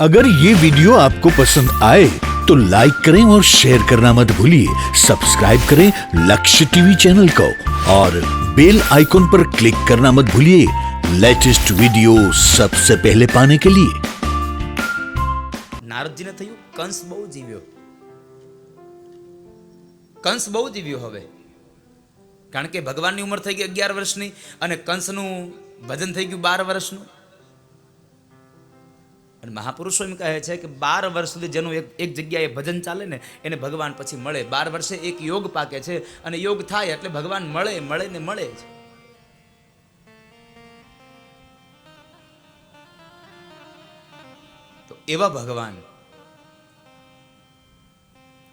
अगर ये वीडियो आपको पसंद आए तो लाइक करें और शेयर करना मत भूलिए। सब्सक्राइब करें लक्ष्य टीवी चैनल को और बेल आइकॉन पर क्लिक करना मत भूलिए लेटेस्ट वीडियो सबसे पहले पाने के लिए। નારદજીને થયું કંસ બહુ જીવ્યો, કંસ બહુ જીવ્યો હવે, કારણ કે ભગવાનની ઉંમર થઈ ગઈ 11 વર્ષની અને કંસનું ભજન થઈ ગયું 12 વર્ષનું. અને મહાપુરુષો એમ કહે છે કે 12 વર્ષ સુધી જેનું એક જગ્યાએ ભજન ચાલે ને એને ભગવાન પછી મળે. 12 વર્ષે એક યોગ પાકે છે અને યોગ થાય એટલે ભગવાન મળે મળે ને મળે જ. તો એવા ભગવાન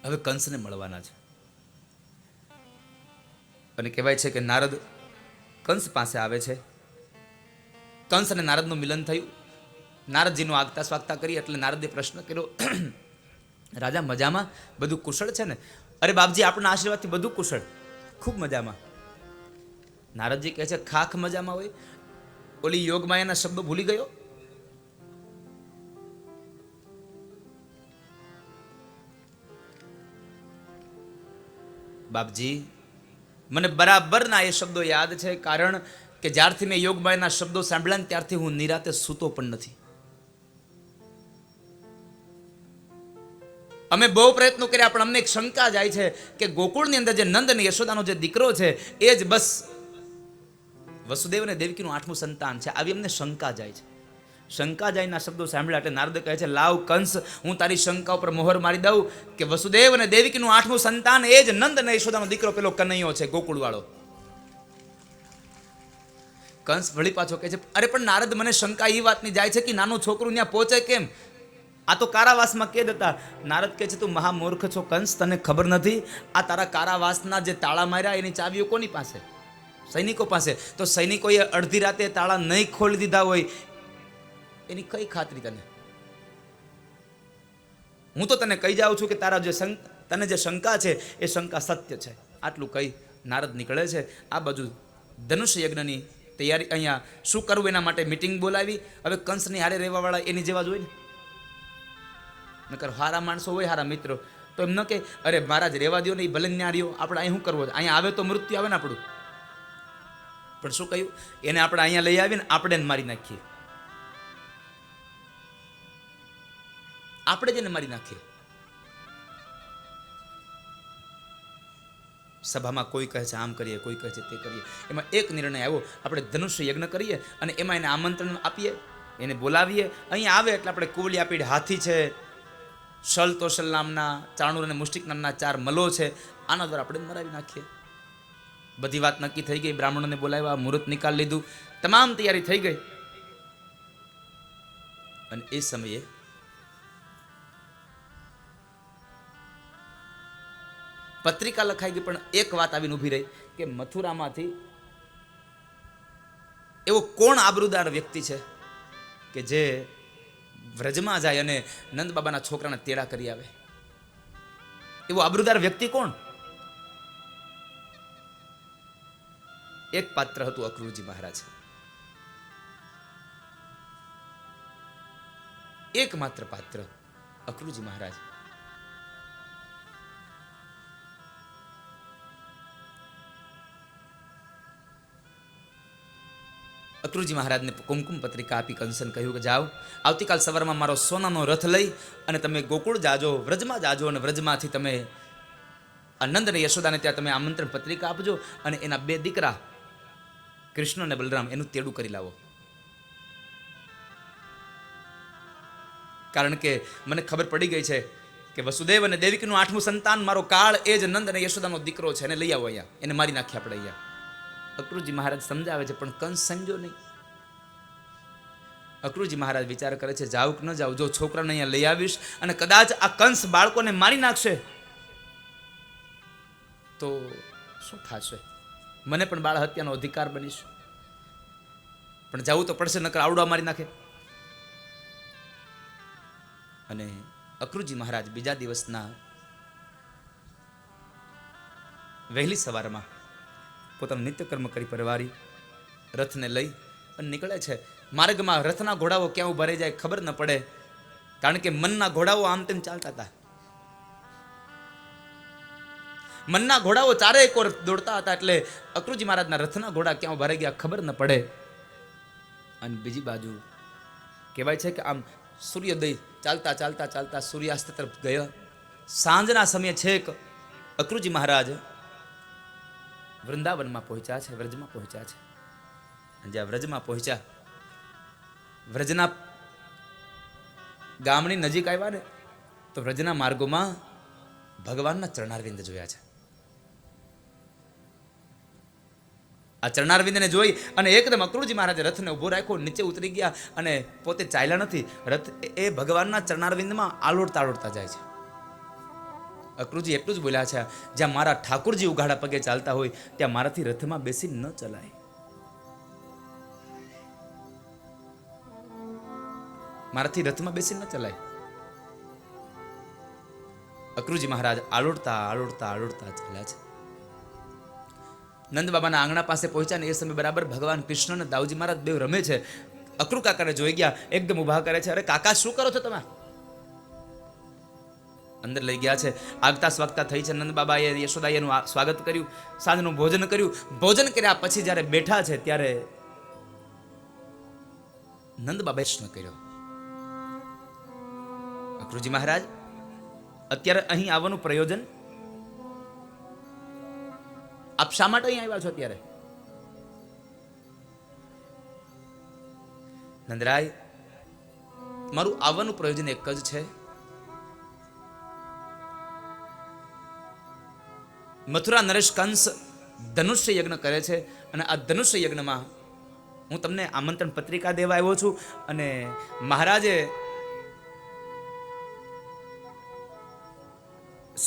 હવે કંસને મળવાના છે. અને કહેવાય છે કે નારદ કંસ પાસે આવે છે. કંસ અને નારદનું મિલન થયું. નારદજીનું આગતા સ્વાગતા કરી એટલે નારદે પ્રશ્ન કર્યો, રાજા મજામાં, બધું કુશળ છે ને? અરે બાપજી, આપણા આશીર્વાદથી બધું કુશળ, ખૂબ મજામાં. નારદજી કહે છે, ખાખ મજામાં હોય? ઓલી યોગ માયાના શબ્દો ભૂલી ગયો? બાપજી, મને બરાબરના એ શબ્દો યાદ છે, કારણ કે જ્યારથી મેં યોગમાયાના શબ્દો સાંભળ્યા ને ત્યારથી હું નિરાતે સૂતો પણ નથી. અમે બહુ પ્રયત્નો કર્યા પણ અમને એક શંકા જાય છે કે ગોકુળની અંદર જે નંદ અને યશોદાનો જે દીકરો છે એ જ બસ વસુદેવ અને દેવકીનું 8મું સંતાન છે, આવી અમને શંકા જાય છે. શંકા જાયના શબ્દો સાંભળ્યા એટલે નારદ કહે છે, લાવ કંસ, હું તારી શંકા ઉપર મોહર મારી દઉં કે વસુદેવ અને દેવકીનું 8મું સંતાન એ જ નંદ અને યશોદાનો દીકરો પેલો કનૈયો છે, ગોકુળ વાળો. કંસ વળી પાછો કહે છે, અરે પણ નારદ, મને શંકા એ વાતની જાય છે કે નાનું છોકરું ત્યાં પહોંચે કેમ? આ તો કારાવાસમાં કેદ હતા. નારદ કહે છે, તું મહામૂર્ખ છો કંસ, તને ખબર નથી આ તારા કારાવાસના જે તાળા માર્યા એની ચાવીઓ કોની પાસે? સૈનિકો પાસે. તો સૈનિકોએ અડધી રાતે તાળા નહીં ખોલી દીધા હોય એની કઈ ખાતરી તને? હું તો તને કહી જાઉં છું કે તારા જે તને જે શંકા છે એ શંકા સત્ય છે. આટલું કહી નારદ નીકળે છે. આ બાજુ ધનુષ્ય યજ્ઞની તૈયારી, અહીંયા શું કરવું એના માટે મીટિંગ બોલાવી. હવે કંસની હારે રહેવાવાળા એની જેવા જ હોય ને, નકર હારા માણસો હોય, હારા મિત્રો, તો એમ ન કે અરે મહારાજ રહેવા દો ને, એ ભલે ન્યા રહ્યો, આપણે અહીં શું કરવો? અહીંયા આવે તો મૃત્યુ આવે ને આપણું. પણ શું કહ્યું? એને આપણે અહીંયા લઈ આવીને આપણે એને મારી નાખીએ, આપણે જ એને મારી નાખીએ. સભામાં કોઈ કહે છે આમ કરીએ, કોઈ કહે છે તે કરીએ. એમાં એક નિર્ણય આવ્યો, આપણે ધનુષ્ય યજ્ઞ કરીએ અને એમાં એને આમંત્રણ આપીએ, એને બોલાવીએ. અહીંયા આવે એટલે આપણે કુવલી આપી, હાથી છે, શલ તોશલ નામના, ચાણુર અને મુષ્ટિક નામના 4 મલો છે, આના દ્વારા આપણે મરાવી નાખીએ. બધી વાત નક્કી થઈ ગઈ. બ્રાહ્મણોને બોલાવ્યા, મુહૂર્ત નિકાલ લીધું, તમામ તૈયારી થઈ ગઈ. અને એ સમયે પત્રિકા લખાઈ ગઈ. પણ એક વાત આવીને ઊભી રહી કે મથુરામાંથી એવો કોણ આબરૂદાર વ્યક્તિ છે કે જે વ્રજમાં જાય અને નંદ બાબાના છોકરાને તેડા કરી આવે? એવો આબરૂદાર વ્યક્તિ કોણ? એક પાત્ર હતું અક્રૂરજી મહારાજ. એકમાત્ર પાત્ર અક્રૂરજી મહારાજ. અક્રૂરજી મહારાજને કુમકુમ પત્રિકા આપી કંસન કહ્યું કે જાઓ, આવતીકાલ સવારમાં મારો સોનાનો રથ લઈ અને તમે ગોકુળ જાજો, વ્રજમાં જાજો, અને વ્રજમાંથી તમે આનંદ અને યશોદાને ત્યાં તમે આમંત્રણ પત્રિકા આપજો અને એના 2 દીકરા કૃષ્ણ અને બલરામ એનું તેડું કરી લાવો. કારણ કે મને ખબર પડી ગઈ છે કે વસુદેવ અને દેવકીનું 8મું સંતાન મારો કાળ એ જ નંદ અને યશોદાનો દીકરો છે, એને લઈ આવો અહીંયા, એને મારી નાખીએ આપણે અહીંયા. અક્રૂરજી મહારાજ સમજાવે છે પણ કંસ સમજો નહીં. અક્રૂરજી મહારાજ વિચાર કરે છે, જાવ કે ન જાવ? જો છોકરાને અહીંયા લઈ આવીશ અને કદાચ આ કંસ બાળકોને મારી નાખશે તો શું થશે? મને પણ બાળ હત્યાનો અધિકાર બનીશ. પણ જવું તો પડશે, નકર આવડવા મારી નાખે. અને અક્રૂરજી મહારાજ બીજા દિવસના વહેલી સવારમાં પોતાનું નિત્યકર્મ કરી પરવારી રથને લઈ અને નીકળે છે. માર્ગમાં રથના ઘોડાઓ ક્યાં ઉભા રહી જાય ખબર ન પડે. કારણ કે મનના ઘોડાઓ આમ તેમ ચાલતા હતા. મનના ઘોડાઓ ચારે એક ઓર દોડતા હતા, એટલે અક્રુજી મહારાજના રથના ઘોડા ક્યાં ઉભા રહી ગયા ખબર ન પડે. અને બીજી બાજુ કહેવાય છે કે આમ સૂર્યોદય ચાલતા ચાલતા ચાલતા સૂર્યાસ્ત તરફ ગયો. સાંજના સમયે છેક અક્રુજી મહારાજ વૃંદાવનમાં પહોંચ્યા છે, વ્રજમાં પહોંચ્યા છે. અને જ્યાં વ્રજમાં પહોંચ્યા, વ્રજના ગામની નજીક આવ્યા ને તો વ્રજના માર્ગોમાં ભગવાનના ચરણારવિંદ જોયા છે. આ ચરણારવિંદને જોઈ અને એકદમ અક્રુજી મહારાજે રથને ઉભો રાખ્યો, નીચે ઉતરી ગયા અને પોતે ચાલ્યા નથી. રથ એ ભગવાનના ચરણારવિંદમાં આલોડતા આલોડતા જાય છે. અક્રુજી એટલું જ બોલ્યા છે, જ્યાં મારા ઠાકુરજી ઉઘાડા પગે ચાલતા હોય ત્યાં મારાથી રથમાં બેસી ન ચલાય. મારાથી રથમાં બેસી ન ચલાય. અક્રુજી મહારાજ આલોડતા આલોડતા આલોડતા ચાલ્યા છે. નંદ બાબાના આંગણા પાસે પહોંચ્યા ને એ સમય બરાબર ભગવાન કૃષ્ણ અને દાઉજી મહારાજ બે રમે છે. અક્રુ કાકાને જોઈ ગયા, એકદમ ઉભા કરે છે. અરે કાકા, શું કરો છો તમે? અંદર લઈ ગયા છે. આગતા સ્વાગતા થઈ છે. નંદ બાબાએ યશોદાએ એનું સ્વાગત કર્યું, સાંજનું ભોજન કર્યું. ભોજન કર્યા પછી જ્યારે બેઠા છે ત્યારે નંદ બાબાએ પ્રશ્ન કર્યો, અક્રુજી મહારાજ, અત્યારે અહીં આવવાનું પ્રયોજન? આપ શા માટે અહીં આવ્યા છો અત્યારે? નંદરાય, મારું આવવાનું પ્રયોજન એક જ છે. મથુરા નરેશ કંસ ધનુષ્ય યજ્ઞ કરે છે અને આ ધનુષ્ય યજ્ઞમાં હું તમને આમંત્રણ પત્રિકા દેવા આવ્યો છું. અને મહારાજે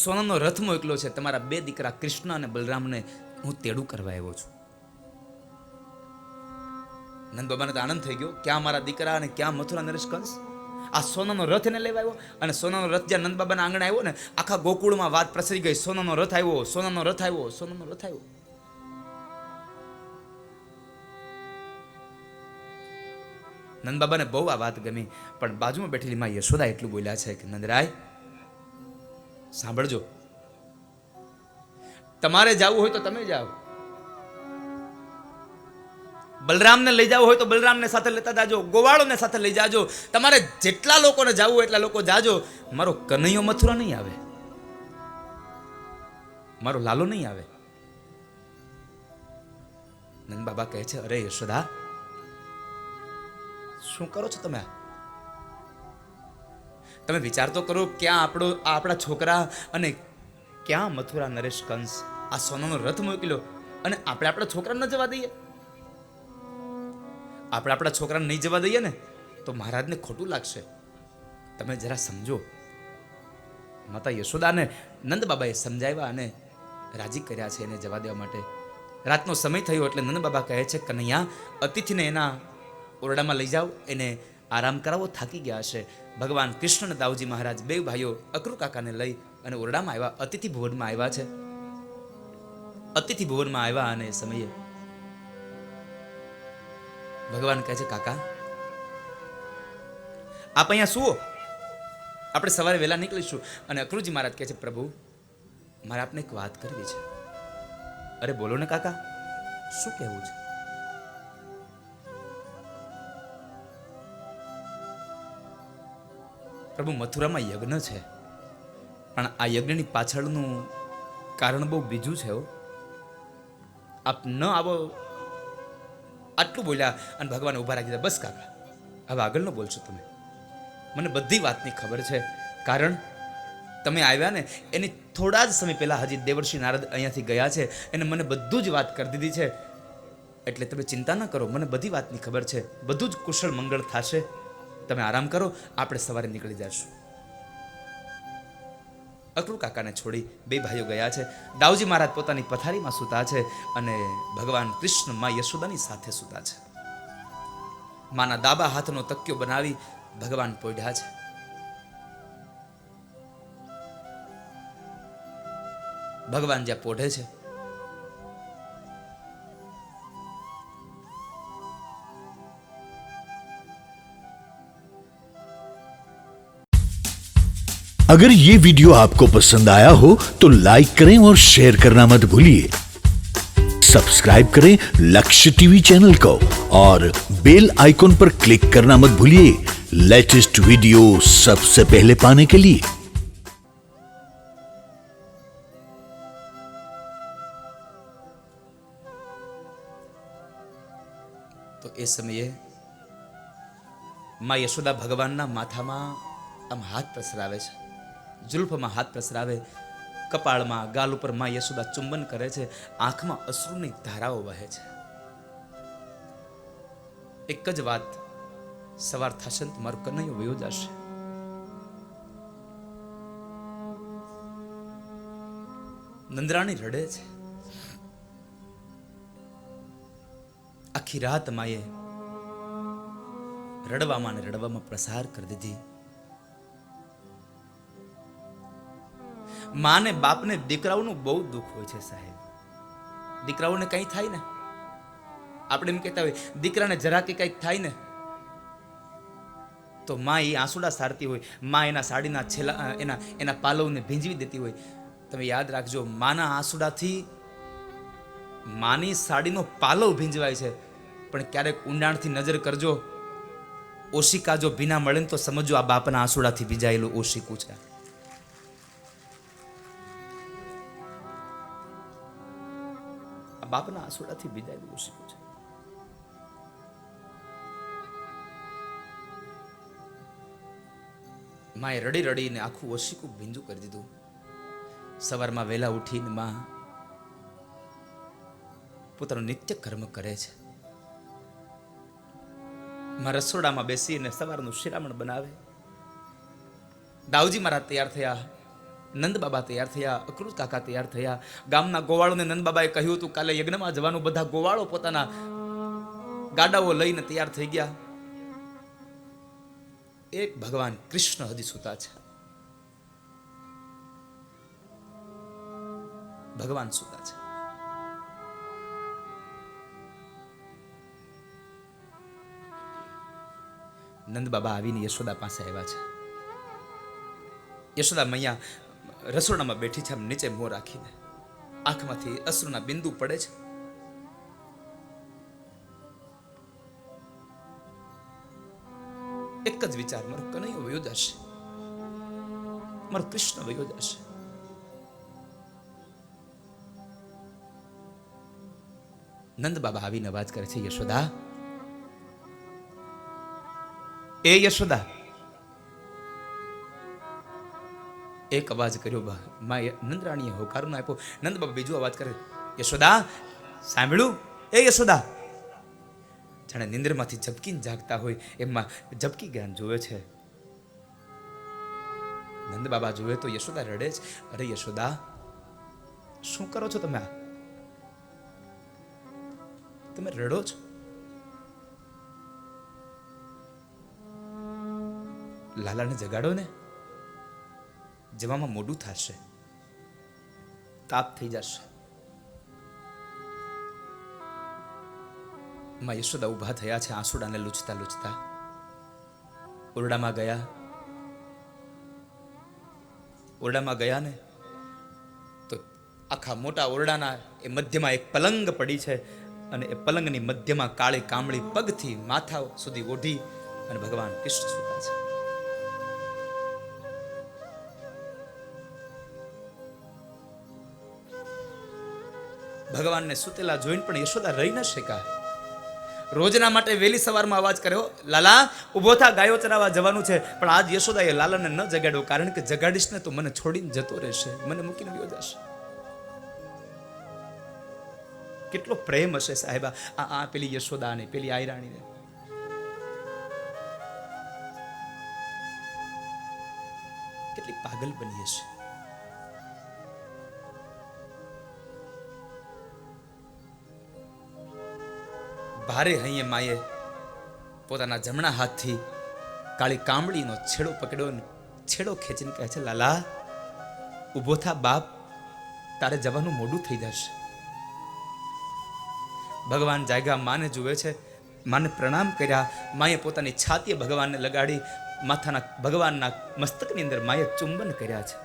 સોનાનો રથ મોકલ્યો છે. તમારા બે દીકરા કૃષ્ણ અને બલરામને હું તેડું કરવા આવ્યો છું. નંદ બાબાને તો આનંદ થઈ ગયો, ક્યાં મારા દીકરા અને ક્યાં મથુરા નરેશ કંસ? આ સોનાનો રથ એને લેવા આવ્યો. અને સોનાનો રથ જ્યાં નંદ બાબાના આંગણે આવ્યો ને, આખા ગોકુળમાં વાત પ્રસરી ગઈ, સોનાનો રથ આવ્યો, સોનાનો રથ આવ્યો, સોનાનો રથ આવ્યો. નંદ બાબાને બહુ આ વાત ગમી. પણ બાજુમાં બેઠેલી માં યશોદા એટલું બોલ્યા છે કે નંદરાય, સાંભળજો, તમારે જવું હોય તો તમે જાઓ, બલરામને લઈ જવું હોય તો બલરામને સાથે લેતા જાજો, ગોવાળોને સાથે લઈ જાજો, તમારે જેટલા લોકોને જવું હોય એટલા લોકો જાજો. મારો કનૈયો મથુરા નહીં આવે, મારો લાલો નહીં આવે. નંદ બાબા કહે છે, અરે યશોદા, શું કરો છો તમે? તમે વિચાર તો કરો, ક્યાં આપણા છોકરા અને ક્યાં મથુરા નરેશ કંસ આ સોનાનો રથ મોકલ્યો અને આપણે આપણા છોકરાને ન જવા દઈએ? આપણે આપણા છોકરાને નહીં જવા દઈએ ને તો મહારાજને ખોટું લાગશે. તમે જરા સમજો. માતા યશોદાને નંદ બાબાએ સમજાવ્યા અને રાજી કર્યા છે એને જવા દેવા માટે. રાતનો સમય થયો એટલે નંદ બાબા કહે છે, કનૈયા, અતિથિને એના ઓરડામાં લઈ જાઓ, એને આરામ કરાવો, થાકી ગયા હશે. ભગવાન કૃષ્ણ અને દાઉજી મહારાજ બે ભાઈઓ અક્રુ કાકાને લઈ અને ઓરડામાં આવ્યા, અતિથિ ભુવનમાં આવ્યા છે. અતિથિ ભુવનમાં આવ્યા અને એ સમયે ભગવાન કહે છે, કાકા, આપ અહીંયા સુવો, આપણે સવારે વહેલા નીકળીશું. અને અક્રુજી મહારાજ કહે છે, પ્રભુ, મારે આપને એક વાત કરવી છે. અરે બોલો ને કાકા, શું કહેવું છે? પ્રભુ, મથુરામાં યજ્ઞ છે, પણ આ યજ્ઞની પાછળનું કારણ બહુ બીજું છે. આપ ન આવો, આટલું બોલ્યા અને ભગવાન ઉભા રાખી દીધા. બસ કાકા, હવે આગળ ન બોલશો તમે, મને બધી વાતની ખબર છે. કારણ તમે આવ્યા ને એની થોડા જ સમય પહેલા હજી દેવર્ષિ નારદ અહીંયાથી ગયા છે, એને મને બધું જ વાત કરી દીધી છે. એટલે તમે ચિંતા ન કરો, મને બધી વાતની ખબર છે, બધું જ કુશળ મંગળ થશે. તમે આરામ કરો, આપણે સવારે નીકળી જશું. અક્રુ કાકાને છોડી બે ભાઈઓ ગયા છે. દાઉજી મહારાજ પોતાની પથારીમાં સૂતા છે અને ભગવાન કૃષ્ણ માં યશોદાની સાથે સૂતા છે. માના ડાબા હાથનો તકિયો બનાવી ભગવાન પોઢ્યા છે. ભગવાન જ્યાં પોઢે છે अगर ये वीडियो आपको पसंद आया हो तो लाइक करें और शेयर करना मत भूलिए। सब्सक्राइब करें लक्ष्य टीवी चैनल को और बेल आइकॉन पर क्लिक करना मत भूलिए लेटेस्ट वीडियो सबसे पहले पाने के लिए। તો એ સમયે માં યશોદા ભગવાનના માથામાં આમ હાથ પ્રસરાવે છે, જુલ્ફમાં હાથ પ્રસરાવે, કપાળમાં ગાલ ઉપર માં યશોદા ચુંબન કરે છે, આંખમાં અશ્રુની ધારાઓ વહે છે. એક જ વાત, સવાર થશે ને મારો કનૈયો વયો જશે. નંદરાણી રડે છે. આખી રાત માએ રડવામાં ને રડવામાં પ્રસાર કરી દીધી. માને બાપને દીકરાઓનું બહુ દુઃખ હોય છે સાહેબ. દીકરાઓને કંઈ થાય ને, આપણે એમ કહેતા હોય દીકરાને જરા કે કંઈક થાય ને તો માં એ આંસુડા સારતી હોય, માં એના સાડીના છેલ્લા એના પાલવને ભીંજવી દેતી હોય. તમે યાદ રાખજો, માના આંસુડાથી માની સાડીનો પાલવ ભીંજવાય છે. પણ ક્યારેક ઊંડાણથી નજર કરજો, ઓશિકા જો ભીના મળે ને તો સમજો આ બાપના આંસુડાથી ભીજાયેલું ઓશિકું છે. આ બાપના આંસુડાથી ભીજાયેલું ઓશિકું છે. માએ રડી રડીને આખું ઓશિકું ભીંજું કરી દીધું. સવારમાં વહેલા ઉઠીને માં પોતાનું નિત્ય કર્મ કરે છે. માં રસોડામાં બેસીને સવારનું શિરામણ બનાવે. દાઉજી મહારાજ તૈયાર થયા, નંદ બાબા તૈયાર થયા, અકૃત કાકા તૈયાર થયા. ગામના ગોવાળોને નંદ બાબાએ કહ્યું હતું કાલે યજ્ઞમાં જવાનું. બધા ગોવાળો પોતાના ગાડાઓ લઈને તૈયાર થઈ ગયા. એક ભગવાન કૃષ્ણ હજી સૂતા છે. ભગવાન સૂતા છે. નંદ બાબા આવીને યશોદા પાસે આવ્યા છે. યશોદા મૈયા રસોડામાં બેઠી છે, આમ નીચે મોં રાખીને, આંખમાંથી અશ્રુના બિંદુ પડે છે. એક જ વિચાર, મારો કનૈયો વયો જશે, મારો કૃષ્ણ વયો જશે. નંદ બાબા આવીને અવાજ કરે છે, યશોદા, એ યશોદા. એક અવાજ કર્યો, નંદરાણીએ હોકાર ન આપ્યો. નંદ બાબા બીજો અવાજ કરે, યશોદા સાંભળ્યું? એ યશોદા. જાણે નિંદ્રમાંથી ઝબકીને જાગતા હોય એમાં ઝબકી જ્ઞાન જોવે છે. નંદ બાબા જોવે તો યશોદા રડે છે. અરે યશોદા, શું કરો છો તમે? તમે રડો છો? લાલાને જગાડો ને, જવામાં મોડું થશે, તાપ થઈ જશે. માં યશોદા ઊભા થયા છે, આંસુડાને લૂછતા લૂછતા ઓરડામાં ગયા. ઓરડામાં ગયા ને તો આખા મોટા ઓરડાના એ મધ્યમાં એક પલંગ પડી છે અને એ પલંગની મધ્યમાં કાળી કામળી પગથી માથા સુધી ઓઢી અને ભગવાન કૃષ્ણ સૂતા છે. ભગવાનને સુતેલા જોઈને પણ યશોદા રહી ન શક્યા. રોજના માટે વહેલી સવારમાં અવાજ કર્યો, લાલા ઉભો થા, ગાયો ચરાવવા જવાનું છે. પણ આજ યશોદાએ લાલાને ન જગાડ્યો, કારણ કે જગાડીશ ને તો મને છોડીને જતો રહેશે, મને મૂકીને વયો જશે. કેટલો પ્રેમ હશે સાહેબા આ પેલી યશોદાને, પેલી આયરાણીને. કેટલી પાગલ બની હશે. ભારે હૈયે માએ પોતાના જમણા હાથથી કાળી કામળીનો છેડો પકડ્યો ને છેડો ખેંચીને કહે છે, લાલા ઊભો થા બાપ, તારે જવાનું મોડું થઈ જશે. ભગવાન જાગ્યા, માને જુએ છે, માને પ્રણામ કર્યા. માએ પોતાની છાતીએ ભગવાનને લગાડી માથાના ભગવાનના મસ્તકની અંદર માએ ચુંબન કર્યા છે.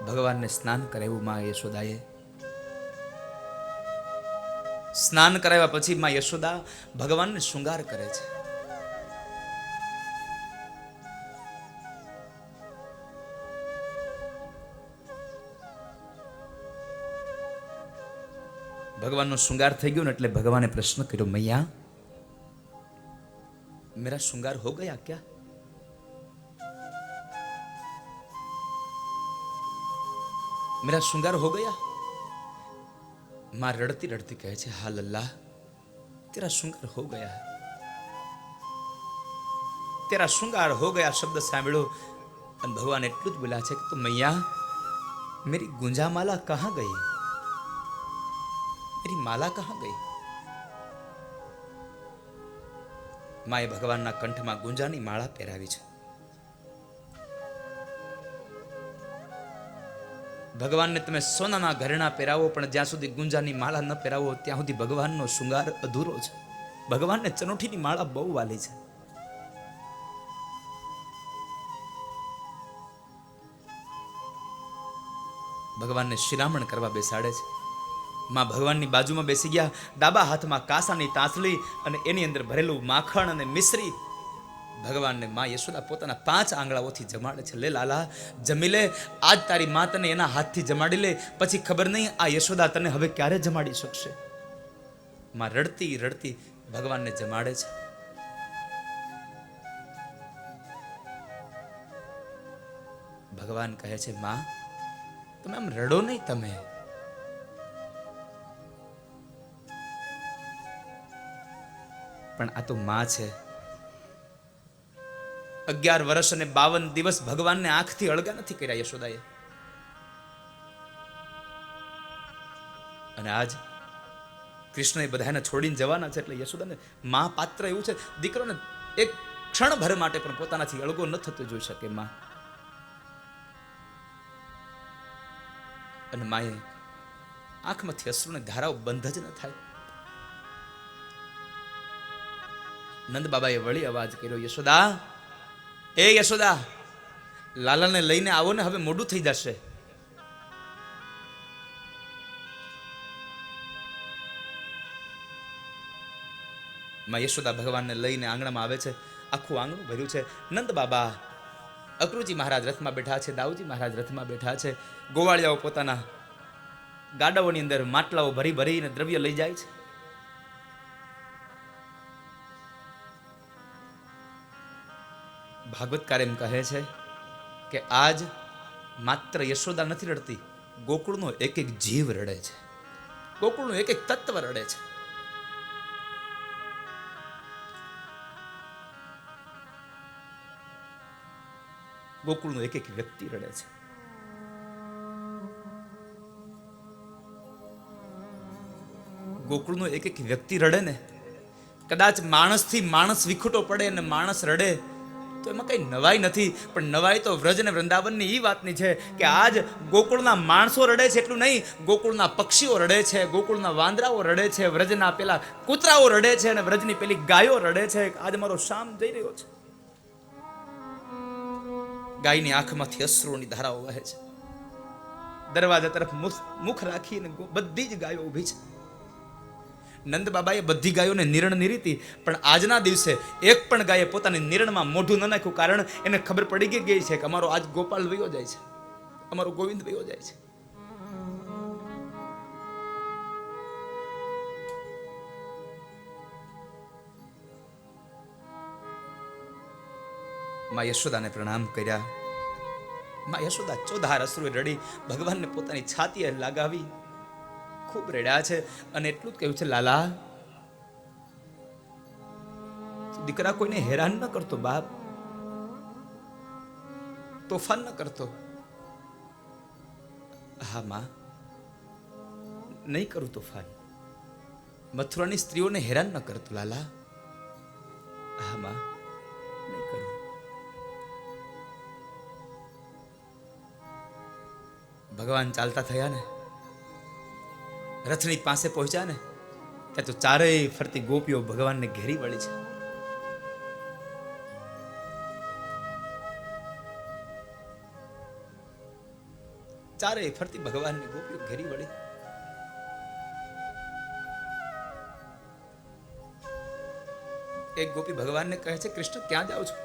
ભગવાનને સ્નાન કરાવ્યું માં યશોદાએ. સ્નાન કરાવ્યા પછી માં યશોદા ભગવાનને શૃંગાર કરે છે. ભગવાનનો શૃંગાર થઈ ગયો ને એટલે ભગવાને પ્રશ્ન કર્યો, મૈયા મેરા શૃંગાર હો ગયા ક્યા? मेरा श्रृंगार हो गया? मां रड़ती रड़ती कहे छे, हाँ लल्ला तेरा श्रृंगार हो गया है. तेरा श्रृंगार हो गया शब्द सांभळ्यो અને ભગવાન એટલું જ બોલ્યા છે કે તો મૈયા मेरी गुंजामाला कहाँ गई? मेरी माला कहाँ गई? माए भगवानના કંઠમાં ગુંજાની માળા પહેરાવી છે. ભગવાનને તમે સોનાના ઘરેણા પહેરાવો પણ જ્યાં સુધી ગુંજાની માળા ન પહેરાવો ત્યાં સુધી ભગવાનનો શૃંગાર અધૂરો છે. ભગવાનને ચનોઠીની માળા બહુ વાલી છે. ભગવાનને શિરામણ કરવા બેસાડે છે. માં ભગવાનની બાજુમાં બેસી ગયા. ડાબા હાથમાં કાસાની તાંસલી અને એની અંદર ભરેલું માખણ અને મિશ્રી ભગવાનને માં યશોદા પોતાના 5 આંગળાઓથી જમાડે છે. લે લાલા જમી લે, આજ તારી માં તને એના હાથથી જમાડી લે, પછી ખબર નહીં આ યશોદા તને હવે ક્યારે જમાડી શકશે. માં રડતી રડતી ભગવાનને જમાડે છે. ભગવાન કહે છે, માં તમે આમ રડો નહીં, તમે પણ આ તો માં છે. 11 વર્ષ અને 52 દિવસ ભગવાનને આંખથી અળગા નથી કર્યા યશોદાએ. અને આજ કૃષ્ણએ બધાને છોડીને જવાના છે એટલે યશોદાને માં પાત્ર એવું છે, દીકરોને એક ક્ષણ ભર માટે પણ પોતાનાથી અળગો ન થતો જોઈ શકે માં. અને માએ આંખમાંથી અશ્રુને ધારાઓ બંધ જ ન થાય. નંદ બાબાએ વળી અવાજ કર્યો, યશોદા, એ યશોદા, લાલાને લઈને આવો ને, હવે મોડું થઈ જશે. માં યશોદા ભગવાનને લઈને આંગણામાં આવે છે. આખું આંગણું ભર્યું છે. નંદ બાબા, અક્રુજી મહારાજ રથમાં બેઠા છે, દાઉજી મહારાજ રથમાં બેઠા છે. ગોવાળિયાઓ પોતાના ગાડાઓની અંદર માટલાઓ ભરી ભરીને દ્રવ્ય લઈ જાય છે. ભાગવતકાર એમ કહે છે કે આજ માત્ર યશોદા નથી રડતી, ગોકુળનો એક એક જીવ રડે છે. ગોકુળનું એક એક તત્વ રડે છે. ગોકુળનો એક એક વ્યક્તિ રડે છે. ગોકુળનો એક એક વ્યક્તિ રડે ને, કદાચ માણસથી માણસ વિખૂટો પડે અને માણસ રડે તો એમાં કઈ નવાઈ નથી. પણ નવાઈ તો વ્રજ અને વૃંદાવનની એ વાતની છે કે આજ ગોકુળના માણસો રડે છે એટલું નહીં, ગોકુળના પક્ષીઓ રડે છે, ગોકુળના વાંદરાઓ રડે છે, વ્રજના પેલા કૂતરાઓ રડે છે અને વ્રજની પેલી ગાયો રડે છે. આજ મારો શામ જઈ રહ્યો છે. ગાયની આંખમાંથી અશ્રુની ધારાઓ વહે છે. દરવાજા તરફ મુખ રાખીને બધી જ ગાયો ઊભી છે. નંદ બાબાએ બધી ગાયોને નિરણ નીરી હતી, પણ આજના દિવસે એક પણ ગાયે પોતાની નિરણમાં મોઢું ન નાખ્યું. કારણ એને ખબર પડી ગઈ છે કે અમારો આજ ગોપાલ વયો જાય છે, અમારો ગોવિંદ વયો જાય છે. માં યશોદાને પ્રણામ કર્યા. માં યશોદા ચોધાર અશ્રુએ રડી ભગવાનને પોતાની છાતીએ લગાવી ખૂબ રડ્યા છે. અને એટલું જ કહ્યું છે, લાલા દીકરા કોઈને હેરાન ન કરતો, બાપ તોફાન ન કરતો. હા માં, નહીં કરું તોફાન. મથુરાની સ્ત્રીઓને હેરાન ન કરતો લાલા. હા માં, નહીં કરું. ભગવાન ચાલતા થયા ને, રથની પાસે પહોંચ્યા ને, ત્યાં તો ચારેય ફરતી ગોપીઓ ભગવાનને ઘેરી વળી છે. ચારેય ફરતી ભગવાનની ગોપીઓ ઘેરી વળી. એક ગોપી ભગવાનને કહે છે, કૃષ્ણ ક્યાં જાઓ છો?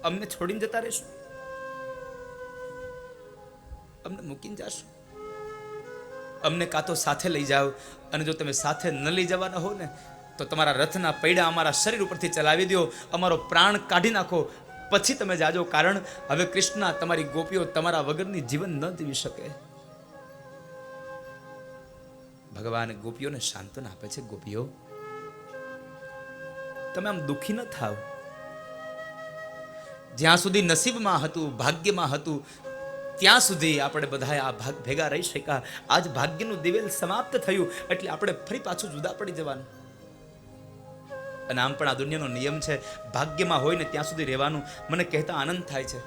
અમને છોડીને જતા રહેશો? અમને મૂકીને જાશો? અમને કાં તો સાથે લઈ જાઓ, અને જો તમે સાથે ન લઈ જવાના હો ને તો તમારા રથના પૈડા અમારા શરીર ઉપરથી ચલાવી દો, અમારો પ્રાણ કાઢી નાખો, પછી તમે જાજો. કારણ હવે કૃષ્ણ તમારી ગોપીઓ તમારા વગરની જીવન ન જીવી શકે. ભગવાન ગોપીઓને સાંત્વના આપે છે, ગોપીઓ તમે આમ દુઃખી ન થાવ. જ્યાં સુધી નસીબમાં હતું, ભાગ્યમાં હતું, ત્યાં સુધી આપણે બધા આ ભાગ ભેગા રહી શક્યા. આજ ભાગ્યનું દિવેલ સમાપ્ત થયું એટલે આપણે ફરી પાછું જુદા પડી જવાનું. અને આમ પણ આ દુનિયાનો નિયમ છે, ભાગ્યમાં હોય ને ત્યાં સુધી રહેવાનું. મને કહેતા આનંદ થાય છે,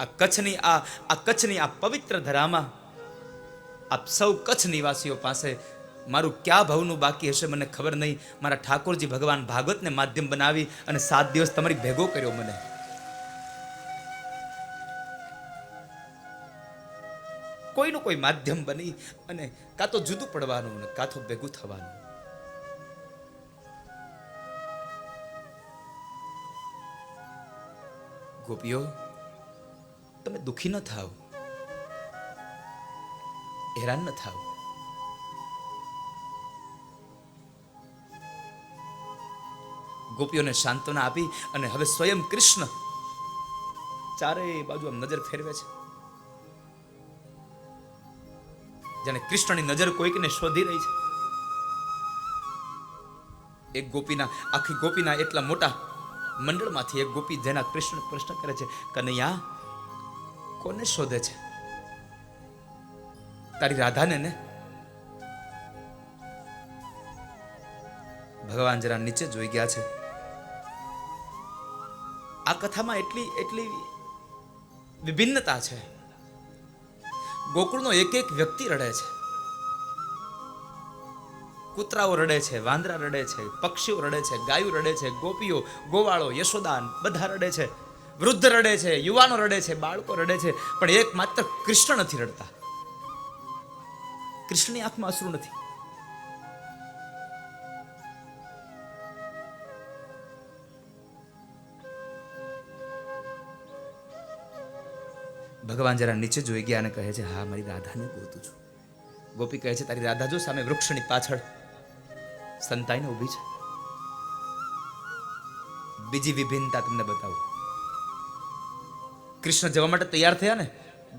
આ કચ્છની આ પવિત્ર ધરામાં આપ સૌ કચ્છ નિવાસીઓ પાસે મારું ક્યાં ભાવનું બાકી હશે મને ખબર નહીં. મારા ઠાકોરજી ભગવાન ભાગવતને માધ્યમ બનાવી અને 7 દિવસ તમારી ભેગો કર્યો. મને કોઈનું કોઈ માધ્યમ બની અને કાં તો જુદું પડવાનું ને કાં તો ભેગું થવાનું. ગોપીઓ તમે દુઃખી ન થાવ, હેરાન ન થાવ. ગોપીઓને સાંત્વના આપી અને હવે સ્વયં કૃષ્ણ ચારેય બાજુ આમ નજર ફેરવે છે, જાણે કૃષ્ણની નજર કોઈકને શોધી રહી છે. એક ગોપીના આખી ગોપીના એટલા મોટા મંડળમાંથી એક ગોપી જેના કૃષ્ણ પ્રશ્ન કરે છે, કનૈયા કોને શોધે છે? તારી રાધાને ને? ભગવાન જરા નીચે જોઈ ગયા છે. આ કથામાં એટલી વિભિન્નતા છે. ગોકુળનો એક એક વ્યક્તિ રડે છે. કૂતરાઓ રડે છે, વાંદરા રડે છે, પક્ષીઓ રડે છે, ગાયો રડે છે, ગોપીઓ, ગોવાળો, યશોદાન બધા રડે છે, વૃદ્ધ રડે છે, યુવાનો રડે છે, બાળકો રડે છે, પણ એક માત્ર કૃષ્ણ નથી રડતા. કૃષ્ણની આંખમાં અશ્રુ નથી. ભગવાન જરા નીચે જોઈ ગયા અને કહે છે, હા મારી રાધાને ગોતું છું. ગોપી કહે છે, તારી રાધા જો સામે વૃક્ષની પાછળ સંતાઈને ઊભી છે. બીજી વિભિન્નતા તમને બતાવું. કૃષ્ણ જવા માટે તૈયાર થયા ને,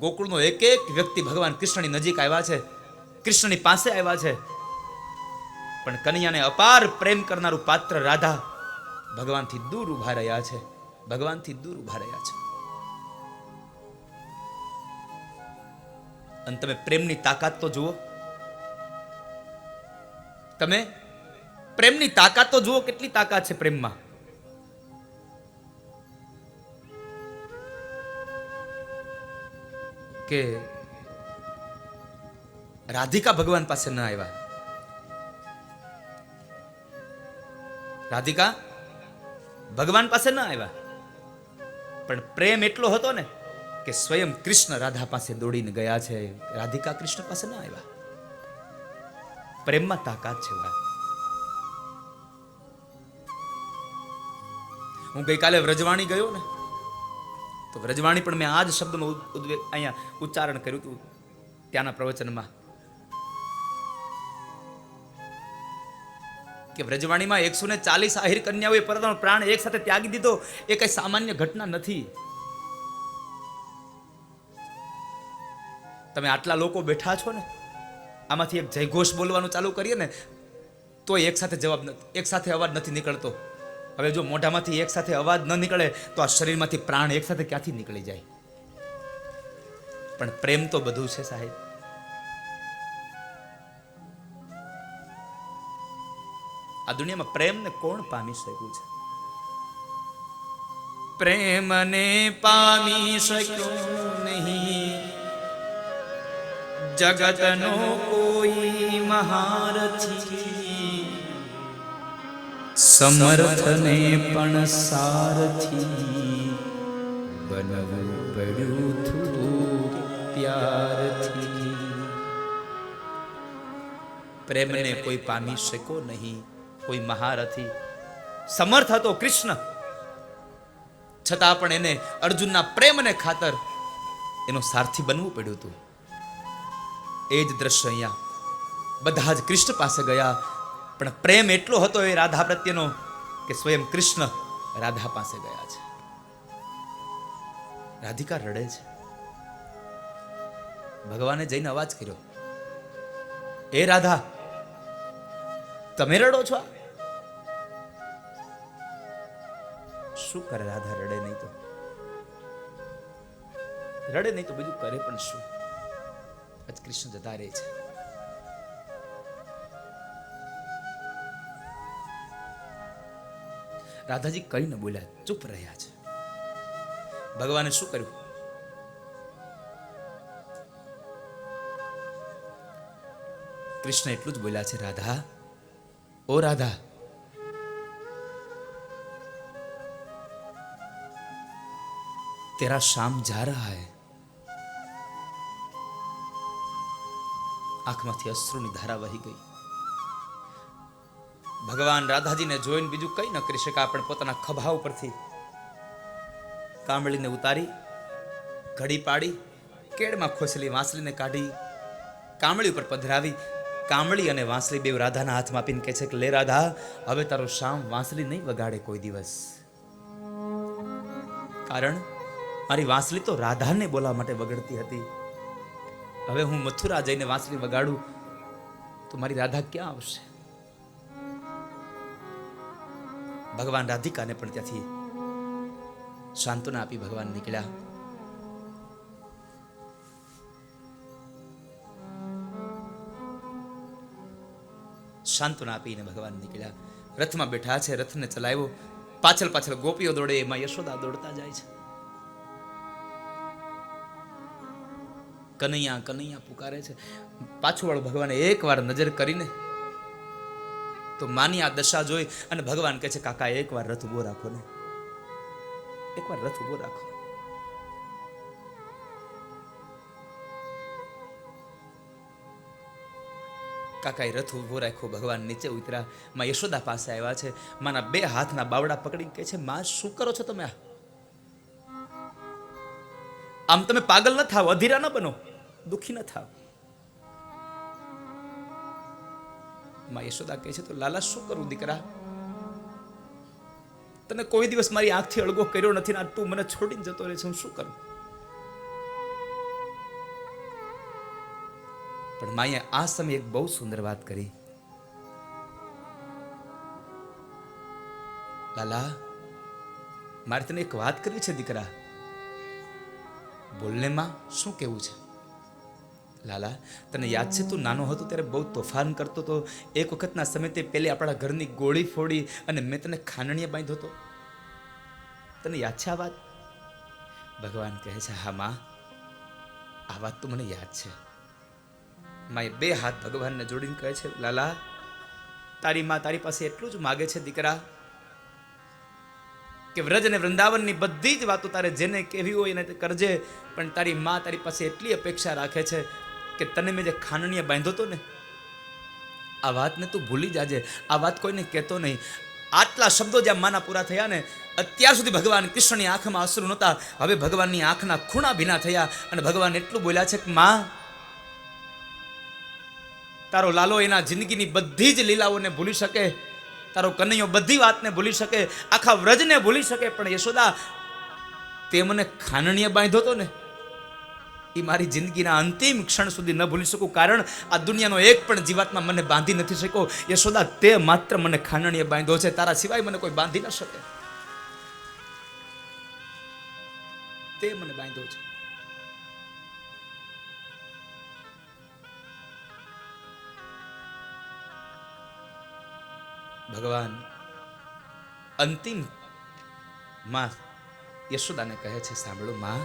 ગોકુળનો એક એક વ્યક્તિ ભગવાન કૃષ્ણની નજીક આવ્યા છે, કૃષ્ણની પાસે આવ્યા છે, પણ કનૈયાને અપાર પ્રેમ કરનારું પાત્ર રાધા ભગવાનથી દૂર ઉભા રહ્યા છે. ભગવાનથી દૂર ઉભા રહ્યા છે. અને તમે પ્રેમની તાકાત તો જુઓ. તમે પ્રેમની તાકાત તો જુઓ, કેટલી તાકાત છે પ્રેમમાં. કે રાધિકા ભગવાન પાસે ન આવ્યા. રાધિકા ભગવાન પાસે ન આવ્યા, પણ પ્રેમ એટલો હતો ને કે સ્વયં કૃષ્ણ રાધા પાસે દોડીને ગયા છે. રાધિકા કૃષ્ણ પાસે ન આવ્યા. પ્રેમમાં તાકાત છે. હું ગઈકાલે વ્રજવાણી ગયો ને, તો વ્રજવાણી પણ મેં આ જ શબ્દનો અહીંયા ઉચ્ચારણ કર્યું હતું ત્યાંના પ્રવચનમાં, કે વ્રજવાણીમાં 140 આહિર કન્યાઓએ પોતાનો પ્રાણ એક સાથે ત્યાગી દીધો. એ કઈ સામાન્ય ઘટના નથી. તમે આટલા લોકો બેઠા છો ને, આમાંથી એક જયઘોષ બોલવાનું ચાલુ કરીએ ને તો એક સાથે જવાબ નથી, એક સાથે અવાજ નથી નીકળતો. હવે જો મોઢામાંથી એક સાથે અવાજ ન નીકળે તો આ શરીરમાંથી પ્રાણ એક સાથે ક્યાંથી નીકળી જાય? પણ પ્રેમ તો બધું છે સાહેબ. આ દુનિયામાં પ્રેમને કોણ પામી શક્યું છે? પ્રેમને પામી શક્યો નહીં જગતનો કોઈ મહારથી, સમર્થને પણ સારથી બનવું પડ્યું થું પ્યારથી. પ્રેમને કોઈ પામી શક્યો નહીં, કોઈ મહારથી. સમર્થ હતો કૃષ્ણ, છતાં પણ એને અર્જુનના પ્રેમને ખાતર એનો સારથી બનવું પડ્યું હતું. એ જ દ્રશ્ય અહીંયા બધા જ કૃષ્ણ પાસે ગયા, પણ પ્રેમ એટલો હતો એ રાધા પ્રત્યેનો કે સ્વયં કૃષ્ણ રાધા પાસે ગયા છે. રાધિકા રડે છે. ભગવાને જઈને અવાજ કર્યો, એ રાધા તમે રડો છો? શું કરે રાધા? રડે નહીં તો બીજું કરે પણ શું? આજ કૃષ્ણ જતા રહે છે. રાધાજી કઈ ન બોલ્યા, ચૂપ રહ્યા છે. ભગવાને શું કર્યું? કૃષ્ણ એટલું જ બોલ્યા છે, રાધા, ઓ રાધા, तेरा शाम जा रहा है. આંખમાંથી અશ્રુની ધારા વહી ગઈ. ભગવાન રાધાજીને જોઈને બીજું કઈ ન કરી શકા, પણ પોતાના ખભા ઉપરથી કામળીને ઉતારી ઘડી પાડી કેડમાં ખોસેલી વાંસળીને કાઢી કામળી ઉપર પધરાવી. કામળી અને વાંસળી બે રાધાના હાથમાં આપીને કહે છે કે લે રાધા, હવે તારો શામ વાંસળી નહીં વગાડે કોઈ દિવસ. કારણ મારી વાંસળી તો રાધાને બોલાવવા માટે વગડતી હતી. હવે હું મથુરા જઈને વાંસળી વગાડું તો મારી રાધા ક્યાં આવશે? ભગવાન રાધિકાને પણ ત્યાંથી સાંત્વના આપી ભગવાન નીકળ્યા. સાંત્વના આપીને ભગવાન નીકળ્યા. રથમાં બેઠા છે, રથને ચલાવ્યો. પાછળ પાછળ ગોપીઓ દોડે, એમાં યશોદા દોડતા જાય છે. કનૈયા કનૈયા પુકારે છે. પાછું વાળું ભગવાને એકવાર નજર કરીને તો માની આ દશા જોઈ અને ભગવાન કહે છે, કાકા એકવાર રથ ઉભો રાખો ને, એકવાર રથ ઉભો રાખો. કાકાએ રથ ઉભો રાખ્યો. ભગવાન નીચે ઉતર્યા. માં યશોદા પાસે આવ્યા છે. માના બે હાથના બાવડા પકડી કહે છે, માં શું કરો છો તમે? આમ તમે પાગલ ન થાવ, અધીરા ન બનો, દુખી ન થાવ. માં યશોદા કહે છે, તો લાલા શું કરું દીકરા? તને કોઈ દિવસ મારી આંખથી અળગો કર્યો નથી ને તું મને છોડીને જતો રહે છે, હું શું કરું? પણ માએ આ સમયે એક બહુ સુંદર વાત કરી. લાલા, મારે તને એક વાત કરવી છે દીકરા. બોલને માં, શું કેવું છે? લાલા, તને યાદ છે તું નાનો હતો ત્યારે બહુ તોફાન કરતો હતો. એક વખતના સમયે તે પેલે આપણા ઘરની ગોળી ફોડી અને મેં તને ખાનણીએ બાંધ્યો હતો. તને યાદ છે આ વાત? ભગવાન કહે છે, હા માં, આ વાત તો મને યાદ છે. માએ બે હાથ ભગવાનને જોડીને કહે છે, લાલા, તારી માં તારી પાસે એટલું જ માગે છે દીકરા કે વ્રજ અને વૃંદાવનની બધી જ વાતો તારે જેને કહેવી હોય એને કરજે, પણ તારી માં તારી પાસે એટલી અપેક્ષા રાખે છે કે તને મેં જે ખાનણીએ બાંધ્યો હતો ને, આ વાતને તું ભૂલી જાજે, આ વાત કોઈને કહેતો નહીં. આટલા શબ્દો જ્યાં માના પૂરા થયા ને, અત્યાર સુધી ભગવાન કૃષ્ણની આંખમાં અશ્રુ નહોતા, હવે ભગવાનની આંખના ખૂણા ભીના થયા અને ભગવાન એટલું બોલ્યા છે કે માં, તારો લાલો એના જિંદગીની બધી જ લીલાઓને ભૂલી શકે, તારો કનૈયો બધી વાતને ભૂલી શકે, આખા વ્રજને ભૂલી શકે, પણ યશોદા, તે મને ખાનણીએ બાંધ્યો હતો ને, એ મારી જિંદગીના અંતિમ ક્ષણ સુધી ન ભૂલી શકું. કારણ આ દુનિયાનો એક પણ જીવાત્મા મને બાંધી નથી શક્યો. યશોદા, તે માત્ર મને ખાનણીએ બાંધ્યો છે, તારા સિવાય મને કોઈ બાંધી ન શકે. તે મને બાંધ્યો છે. ભગવાન અંતિમ માં યશોદાને કહે છે, સાંભળો માં,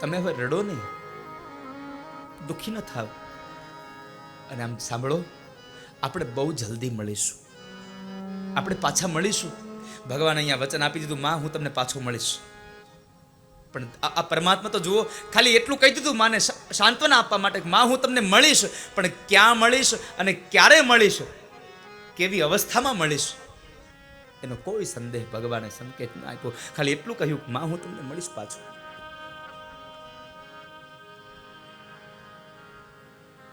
તમે હવે રડો નહીં, દુઃખી ન થાવ, અને આમ સાંભળો, આપણે બહુ જલ્દી મળીશું, આપણે પાછા મળીશું. ભગવાન અહીંયા વચન આપી દીધું, માં હું તમને પાછો મળીશ. પણ આ પરમાત્મા તો જુઓ, ખાલી એટલું કહી દીધું માને સાંત્વના આપવા માટે, માં હું તમને મળીશ, પણ ક્યાં મળીશ અને ક્યારે મળીશ, કેવી અવસ્થામાં મળીશ, એનો કોઈ સંદેહ ભગવાને સંકેત ન આપ્યો. ખાલી એટલું કહ્યું, માં હું તમને મળીશ પાછું.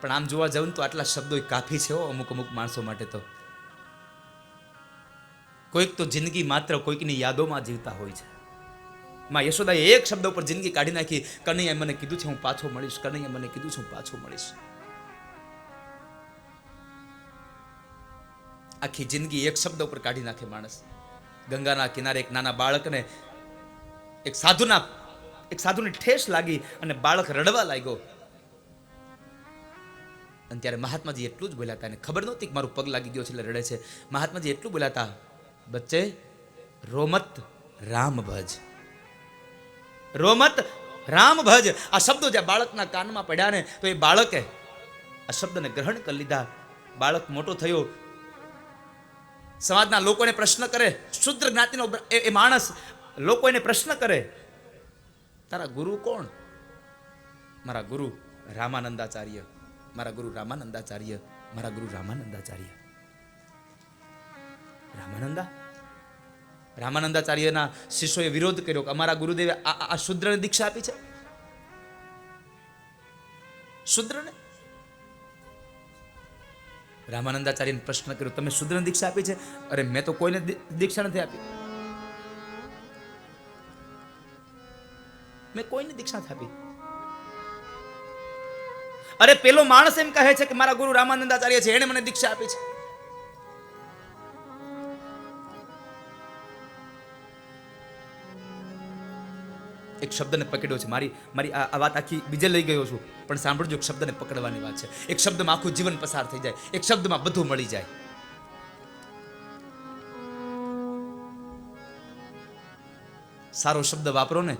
પણ આમ જોવા જાઉં તો આટલા શબ્દો કાફી છે અમુક અમુક માણસો માટે. તો કોઈક તો જિંદગી માત્ર કોઈકની યાદોમાં જીવતા હોય છે. માં યશોદાએ એક શબ્દ ઉપર જિંદગી કાઢી નાખી, કનૈયા મને કીધું છે હું પાછો મળીશ, કનૈયા મને કીધું છે હું પાછો મળીશ. આખી જિંદગી એક શબ્દ ઉપર કાઢી નાખે માણસ. ગંગાના કિનારે એક નાના બાળકને એક સાધુની ઠેસ લાગી અને બાળક રડવા લાગ્યો. અને ત્યારે મહાત્માજી એટલું જ બોલ્યા હતા, એને ખબર નહોતી કે મારું પગ લાગી ગયો છે એટલે રડે છે. મહાત્માજી એટલું બોલ્યા હતા, બચ્ચે રોમત રામ ભજ, રોમત રામ ભજ. આ શબ્દો જ્યાં બાળકના કાનમાં પડ્યા ને, તો એ બાળકે આ શબ્દને ગ્રહણ કરી લીધા. બાળક મોટો થયો, સમાજના લોકોને પ્રશ્ન કરે, શુદ્ર જ્ઞાતિનો એ માણસ લોકો એને પ્રશ્ન કરે, તારા ગુરુ કોણ? મારા ગુરુ રામાનંદાચાર્ય, મારા ગુરુ રામાનંદાચાર્ય, મારા ગુરુ રામાનંદાચાર્ય. રામાનંદાચાર્યના શિષ્યોએ વિરોધ કર્યો કે અમારા ગુરુદેવે આ શુદ્રને દીક્ષા આપી છે, શુદ્રને. રામાનંદાચાર્યને પ્રશ્ન કર્યો, તમે શુદ્રને દીક્ષા આપી છે? અરે મેં તો કોઈને દીક્ષા નથી આપી, મેં કોઈને દીક્ષા નથી આપી. અરે પેલો માણસ એમ કહે છે કે મારા ગુરુ રામાનંદાચાર્ય છે, એને મને દીક્ષા આપી છે. એક શબ્દને પકડ્યો છે. મારી આ વાત આખી બીજે લઈ ગયો છું, પણ સાંભળજો, એક શબ્દને પકડવાની વાત છે. એક શબ્દમાં આખું જીવન પસાર થઈ જાય, એક શબ્દમાં બધું મળી જાય. સારો શબ્દ વાપરો ને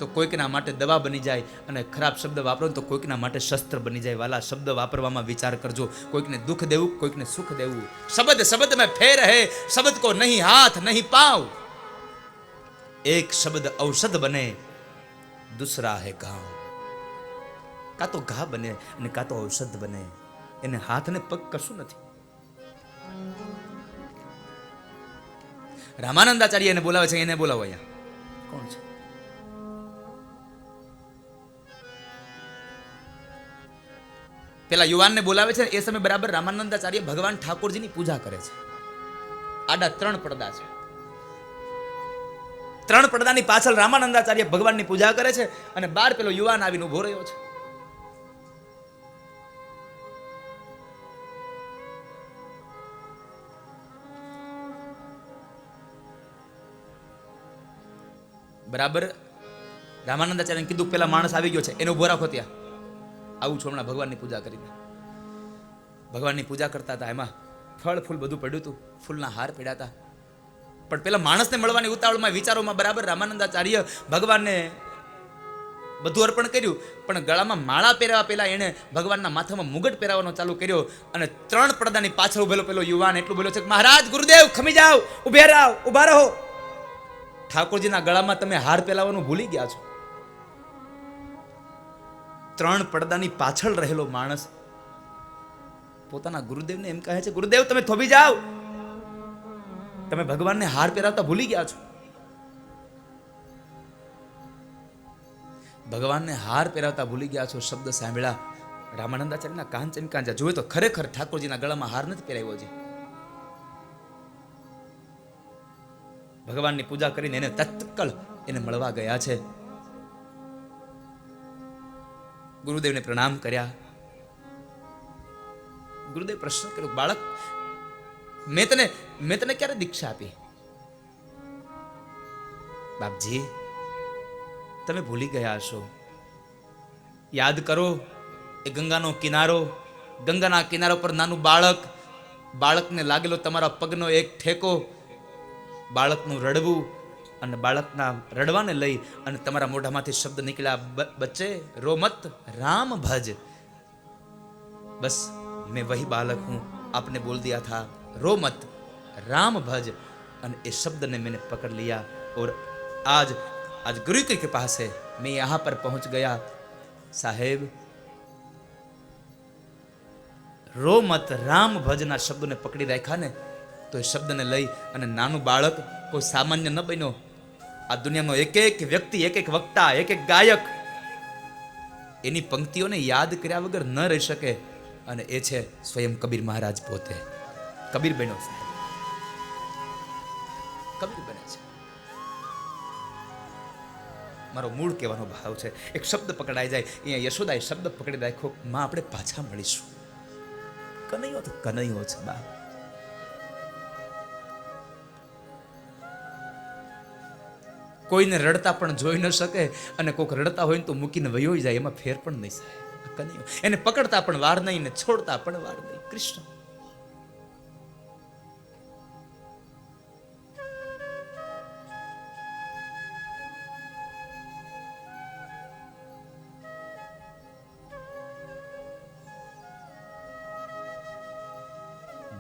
તો કોઈકના માટે દવા બની જાય, અને ખરાબ શબ્દ વાપરો ને તો કોઈકના માટે શસ્ત્ર બની જાય. વાલા, શબ્દ વાપરવામાં વિચાર કરજો. કોઈકને દુઃખ દેવું, કોઈકને સુખ દેવું. શબ્દ में फेर है, शब्द को नहीं हाथ नहीं पाँव. एक शब्द औषध बने, दूसरा है घाव. કા તો ઘા બને અને કા તો ઔષધ બને. એને હાથ ને પગ કશું નથી. રામાનંદાચાર્ય એને બોલાવે છે, એને બોલાવો અહીંયા. કોણ છે? પેલા યુવાનને બોલાવે છે. એ સમય બરાબર રામાનંદાચાર્ય ભગવાન ઠાકોરજીની પૂજા કરે છે. આડા 3 પડદા છે. 3 પડદાની પાછળ રામાનંદાચાર્ય ભગવાનની પૂજા કરે છે, અને બહાર પેલો યુવાન આવીને ઉભો રહ્યો છે. બરાબર રામાનંદાચાર્યને કીધું પેલા માણસ આવી ગયો છે, એને ઉભો રાખો ત્યાં. આવું છું હમણાં ભગવાનની પૂજા કરીને. ભગવાનની પૂજા કરતા હતા, એમાં ફળ ફૂલ બધું પડ્યું હતું, ફૂલના હાર પડ્યા હતા. પણ પેલા માણસને મળવાની ઉતાવળમાં, વિચારોમાં બરાબર રામાનંદાચાર્ય ભગવાનને બધું અર્પણ કર્યું, પણ ગળામાં માળા પહેરવા પહેલા એને ભગવાનના માથામાં મુગટ પહેરાવવાનો ચાલુ કર્યો. અને 3 પડદાની પાછળ ઉભેલો પેલો યુવાન એટલું બોલ્યો છે કે મહારાજ, ગુરુદેવ, ખમી જાઓ, ઉભા રહો. ઠાકોરજીના ગળામાં તમે હાર પહેરાવવાનું ભૂલી ગયા છો. 3 પડદાની પાછળ રહેલો માણસ પોતાના ગુરુદેવને એમ કહે છે, ગુરુદેવ તમે થોભી જાઓ, તમે ભગવાનને હાર પહેરાવતા ભૂલી ગયા છો. ભગવાનને હાર પહેરાવતા ભૂલી ગયા છો શબ્દ સાંભળ્યા રામાનંદાચાર્યના કાન ચમકાંજા. જોયે તો ખરેખર ઠાકોરજીના ગળામાં હાર નથી પહેરાવ્યો છે. ભગવાનની પૂજા કરીને એને તત્કાળ એને મળવા ગયા છે. ગુરુદેવને પ્રણામ કર્યા. ગુરુદેવ પ્રશ્ન કર્યો, બાળક, મેં તને ક્યારે દીક્ષા આપી? બાપજી, તમે ભૂલી ગયા હશો. યાદ કરો, એ ગંગાનો કિનારો, ગંગાના કિનારા પર નાનું બાળકને લાગેલો તમારા પગનો એક ઠેકો, બાળકનું રડવું, અને બાળકના રડવાને લઈ અને તમારા મોઢામાંથી શબ્દ નીકળ્યા, બચ્ચે રો મત, રામ ભજ. बस मैं वही बालक हूं, आपने बोल दिया था रो मत, राम भज. और इस शब्द ने मैंने पकड़ लिया और आज गुरु की कृपा से मैं यहां पर पहुंच गया. साहेब, रो मत, राम भज ना शब्द ने पकड़ी राख्या ने तो એ શબ્દને લઈ અને નાનું બાળક કોઈ સામાન્ય ન બન્યો. આ દુનિયાનો એક એક વ્યક્તિ, એક એક વક્તા, એક એક ગાયક એની પંક્તિઓને યાદ કર્યા વગર ન રહી શકે. અને એ છે સ્વયં કબીર મહારાજ પોતે. કબીર બન્યો સાહેબ, કબીર બને છે. મારો મૂળ કહેવાનો ભાવ છે, એક શબ્દ પકડાઈ જાય. અહીંયા યશોદાએ શબ્દ પકડી રાખ્યો, માં આપણે પાછા મળીશું. કનૈયો તો કનૈયો છે બા. કોઈને રડતા પણ જોઈ ન શકે અને કોઈક રડતા હોય તો મૂકીને વયો જાય, એમાં ફેર પણ નહીં સાહેબ. કનૈયો એને પકડતા પણ વાર નહીં ને છોડતા પણ વાર નહીં. કૃષ્ણ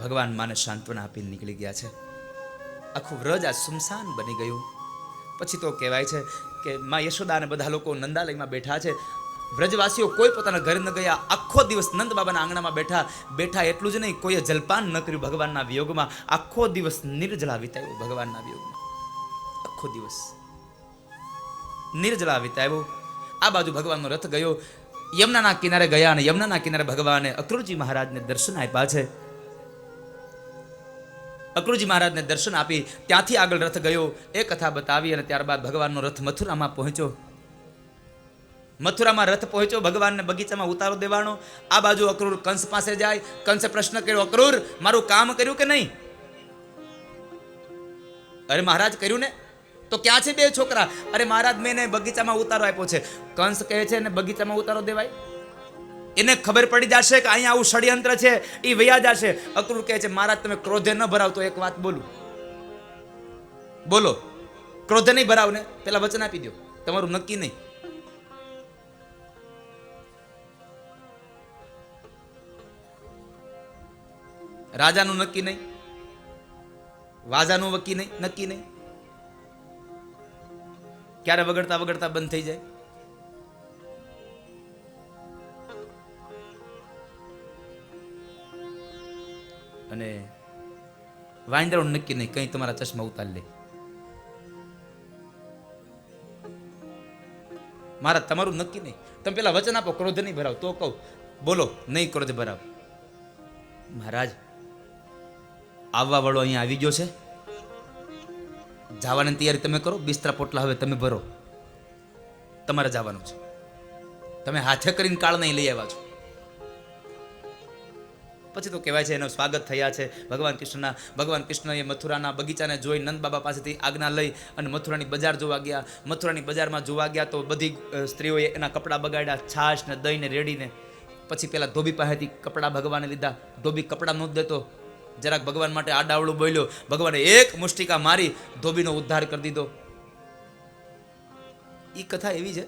ભગવાન માને સાંત્વના આપીને નીકળી ગયા છે. આખું વ્રજ આ સુમસાન બની ગયું. પછી તો કહેવાય છે કે માં યશોદા અને બધા લોકો નંદાલયમાં બેઠા છે. વ્રજવાસીઓ કોઈ પોતાના ઘરે ન ગયા. આખો દિવસ નંદ બાબાના આંગણામાં બેઠા. એટલું જ નહીં, કોઈએ જલપાન ન કર્યું ભગવાનના વિયોગમાં. આખો દિવસ નિર્જળા વિતાવ્યો ભગવાનના વિયોગમાં. આખો દિવસ નિર્જળા વિતાવ્યો. આ બાજુ ભગવાનનો રથ ગયો, યમુનાના કિનારે ગયા અને યમુનાના કિનારે ભગવાને અક્રૂરજી મહારાજને દર્શન આપ્યા છે. અક્રૂરજી મહારાજને દર્શન આપી ત્યાંથી આગળ રથ ગયો. એ કથા બતાવી અને ત્યારબાદ ભગવાનનો રથ મથુરામાં પહોંચ્યો. મથુરામાં રથ પહોંચ્યો, ભગવાનને બગીચામાં ઉતારો દેવાનો. આ બાજુ અક્રૂર કંસ પાસે જાય. કંસે પ્રશ્ન કર્યો, અક્રૂર મારું કામ કર્યું કે નહીં? અરે મહારાજ કર્યું ને. તો ક્યાં છે બે છોકરા? અરે મહારાજ મેં બગીચામાં ઉતારો આપ્યો છે. કંસ કહે છે ને બગીચામાં ઉતારો દેવાય? એને ખબર પડી જશે કે અહીંયા આવું ષડયંત્ર છે, એ વયા જશે. અક્રૂર કહે છે મહારાજ તમે ક્રોધે ન ભરાવ તો એક વાત બોલું. બોલો. ક્રોધે નહીં ભરાવ ને પેલા વચન આપી દો, તમારું નક્કી નહીં. રાજાનું નક્કી નહીં, વાજાનું નક્કી નહીં. ક્યારે વગડતા વગડતા બંધ થઈ જાય? અને વાંદરાનું નક્કી નહીં, કઈ તમારા ચશ્મા ઉતારી લે. મારા તમારું નક્કી નહીં. તમે પેલા વચન આપો ક્રોધ નહીં ભરાવ તો કહું. બોલો નહીં ક્રોધ ભરાવ. મહારાજ આવવા વાળો અહીંયા આવી ગયો છે, જવાની તૈયારી તમે કરો. બિસ્તરા પોટલા હવે તમે ભરો, તમારે જવાનું છે. તમે હાથે કરીને કાળ નહીં લઈ આવ્યા છો. પછી તો કહેવાય છે એનું સ્વાગત થયા છે ભગવાન કૃષ્ણના. ભગવાન કૃષ્ણએ મથુરાના બગીચાને જોઈ નંદ બાબા પાસેથી આજ્ઞા લઈ અને મથુરાની બજાર જોવા ગયા. મથુરાની બજારમાં જોવા ગયા તો બધી સ્ત્રીઓએ એના કપડાં બગાડ્યા, છાશ ને દહીં ને રેડીને. પછી પેલા ધોબી પાસેથી કપડાં ભગવાને લીધા. ધોબી કપડાં નહોતો દેતો, જરાક ભગવાન માટે આડાવડું બોલ્યો. ભગવાને એક મુષ્ટિકા મારી ધોબીનો ઉદ્ધાર કરી દીધો. એ કથા એવી છે.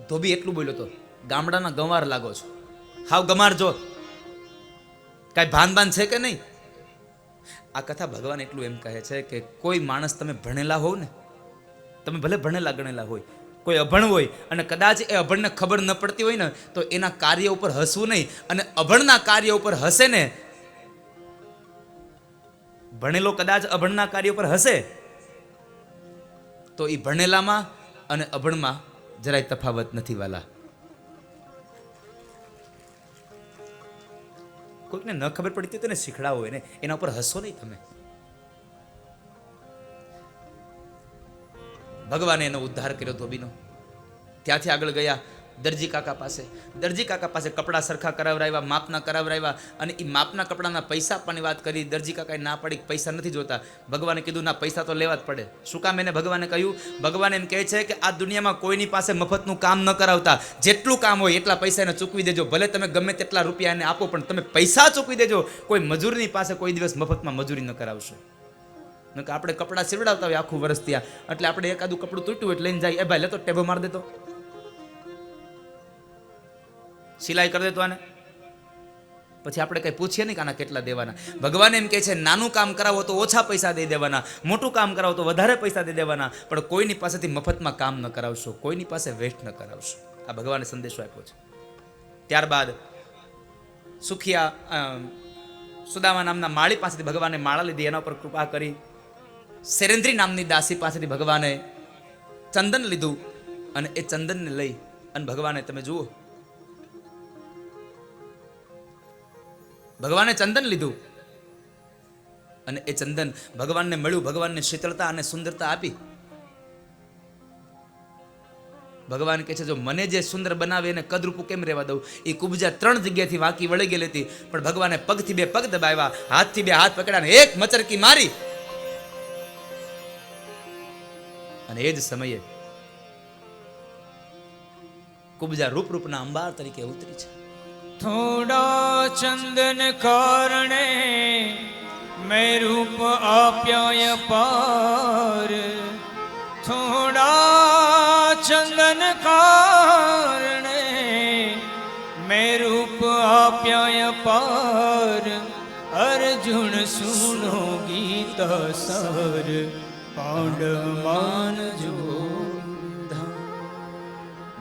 ધોબી એટલું બોલ્યો તો ગામડાના ગંવાર લાગો છો, હાવ ગમાર જો, કાંઈ ભાન છે કે નહીં. આ કથા ભગવાન એટલું એમ કહે છે કે કોઈ માણસ તમે ભણેલા હોવ ને, તમે ભલે ભણેલા ગણેલા હોય, કોઈ અભણ હોય અને કદાચ એ અભણને ખબર ન પડતી હોય ને તો એના કાર્ય ઉપર હસવું નહીં. અને અભણના કાર્ય ઉપર હસે ને, ભણેલો કદાચ અભણના કાર્ય ઉપર હસે તો એ ભણેલામાં અને અભણમાં જરાય તફાવત નથી વાલા. કોઈકને ન ખબર પડતી તો એને શીખડાવો, એને એના ઉપર હસો નહીં તમે. ભગવાને એનો ઉદ્ધાર કર્યો ધોબીનો. ત્યાંથી આગળ ગયા દરજી કાકા પાસે. દરજી કાકા પાસે કપડાં સરખા કરાવરાવ્યા, માપના કરાવરાવ્યા અને એ માપના કપડાના પૈસા આપવાની વાત કરી. દરજી કાકાએ ના પડી, પૈસા નથી જોતા. ભગવાને કીધું ના પૈસા તો લેવા જ પડે. શું કામ? એને ભગવાને કહ્યું, ભગવાન એમ કહે છે કે આ દુનિયામાં કોઈની પાસે મફતનું કામ ન કરાવતા. જેટલું કામ હોય એટલા પૈસા એને ચૂકવી દેજો. ભલે તમે ગમે તેટલા રૂપિયા એને આપો પણ તમે પૈસા ચૂકવી દેજો. કોઈ મજૂરની પાસે કોઈ દિવસ મફતમાં મજૂરી ન કરાવશો. કે આપણે કપડાં સીવડાવતા હોય આખું વર્ષ ત્યાં, એટલે આપણે એકાદું કપડું તૂટ્યું એટલે લઈને જાય, એ ભાઈ લેતો ટેબો મારી દેતો, સિલાઈ કરી દેતો આને, પછી આપણે કઈ પૂછીએ નહીં કે આના કેટલા દેવાના. ભગવાન એમ કહે છે નાનું કામ કરાવો તો ઓછા પૈસા દઈ દેવાના, મોટું કામ કરાવો તો વધારે પૈસા દઈ દેવાના, પણ કોઈની પાસેથી મફતમાં કામ ન કરાવશો, કોઈની પાસે વેસ્ટ ન કરાવશો. આ ભગવાને સંદેશો આપ્યો છે. ત્યારબાદ સુખિયા સુદામા નામના માળી પાસેથી ભગવાને માળા લીધી, એના ઉપર કૃપા કરી. સેરેન્દ્રી નામની દાસી પાસેથી ભગવાને ચંદન લીધું, અને એ ચંદનને લઈ અને ભગવાને, તમે જુઓ, ભગવાને ચંદન લીધું અને એ ચંદન ભગવાનને મળ્યું, ભગવાનને શીતળતા અને સુંદરતા આપી. ભગવાન કહે છે જો મને જે સુંદર બનાવે એને કદરૂપું કેમ રહેવા દઉં. એ કુબજા 3 જગ્યાથી વાંકી વળી ગયેલી હતી, પણ ભગવાને પગથી 2 પગ દબાવ્યા, હાથથી 2 હાથ પકડ્યા, એક મચરકી મારી, અને એ જ સમયે કુબજા રૂપના અંબાર તરીકે ઉતરી છે. થોડા ચંદન કારણે મેં રૂપ આપ્યાય પાર, થોડા ચંદન કારણે મેં રૂપ આપ્યાય પાર, અર્જુન સુનો ગીત સર પાંડવ માન જો.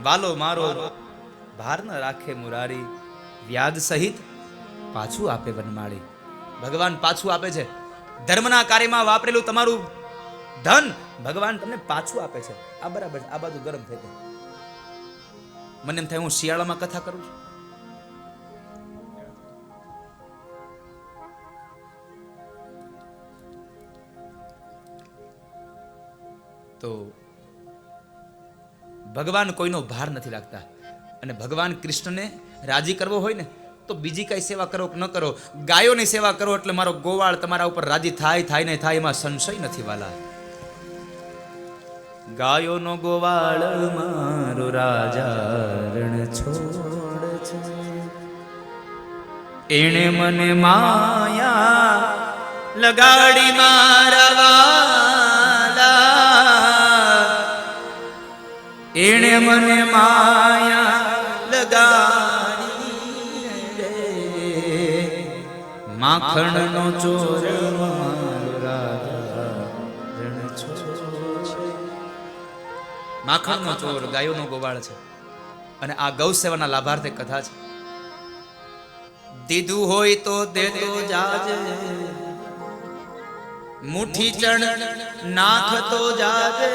વાલો મારો ભાર ન રાખે મુરારી, વ્યાજ સહિત પાછું આપે વનમાળી. ભગવાન પાછું આપે છે. ધર્મના કાર્યમાં વાપરેલું તમારું ધન ભગવાન તમને પાછું આપે છે. આ બરાબર, આ બાજુ ગરમ થઈ ગઈ. મને એમ થાય હું શિયાળામાં કથા કરું છું. તો ભગવાન કોઈનો ભાર નથી રાખતા, અને ભગવાન કૃષ્ણને રાજી કરવો હોય ને તો બીજી કઈ સેવા કરો કે ન કરો, ગાયોની સેવા કરો એટલે મારો ગોવાળ તમારા ઉપર રાજી થાય ને થાય, એમાં સંશય નથી વાલા. ગાયોનો ગોવાળ મારો રાજા રણ છોડ છે, એણે મને માયા લગાડી મારા વાલા, એણે મને માયા લગાડી રે, માખણનો ચોર મારો રાજા રણ છોડ છે. માખણનો ચોર ગાયોનો ગોવાળ છે, અને આ ગૌ સેવાના લાભાર્થે કથા છે. દીધું હોય તો દેતો જાજે, મુઠ્ઠી ચણ નાખતો જાજે.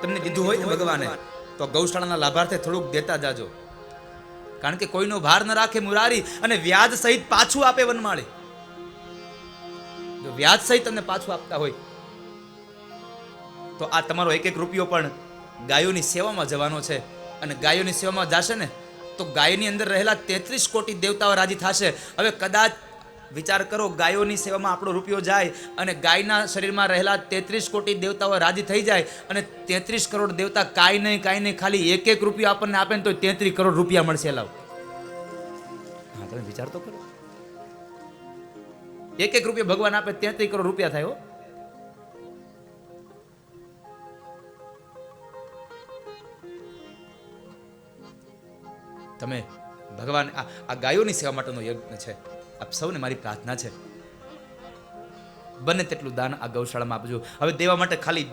તમને દીધું હોય ને ભગવાને તો ગૌશાળાના લાભાર્થે થોડુંક દેતા જાજો, કારણ કે કોઈનો ભાર ન રાખે મુરારી, અને વ્યાજ સહિત પાછું આપે વનમાળી. જો વ્યાજ સહિત તમને પાછું આપતા હોય તો આ તમારો 1-1 રૂપિયો પણ ગાયોની સેવામાં જવાનો છે, અને ગાયોની સેવામાં જશે ને તો ગાયની અંદર રહેલા 33 કોટી દેવતાઓ રાજી થશે. હવે કદાચ વિચાર કરો, ગાયોની સેવામાં આપણો રૂપિયો જાય અને ગાયના શરીરમાં રહેલા 33 કોટી દેવતાઓ રાજી થઈ જાય, અને 33 કરોડ દેવતા કાંઈ નહીં ખાલી 1-1 રૂપિયો આપણને આપે ને તો 33 કરોડ રૂપિયા મળશે. લાવ, હા તમે વિચાર તો કરો, 1-1 રૂપિયો ભગવાન આપે 33 કરોડ રૂપિયા થાય. હો, તમે ભગવાન આ ગાયોની સેવા માટેનો યજ્ઞ છે. આપ સૌને મારી પ્રાર્થના છે, બને તેટલું દાન આ ગૌશાળામાં આપજો. હવે દેવા માટે ખાલી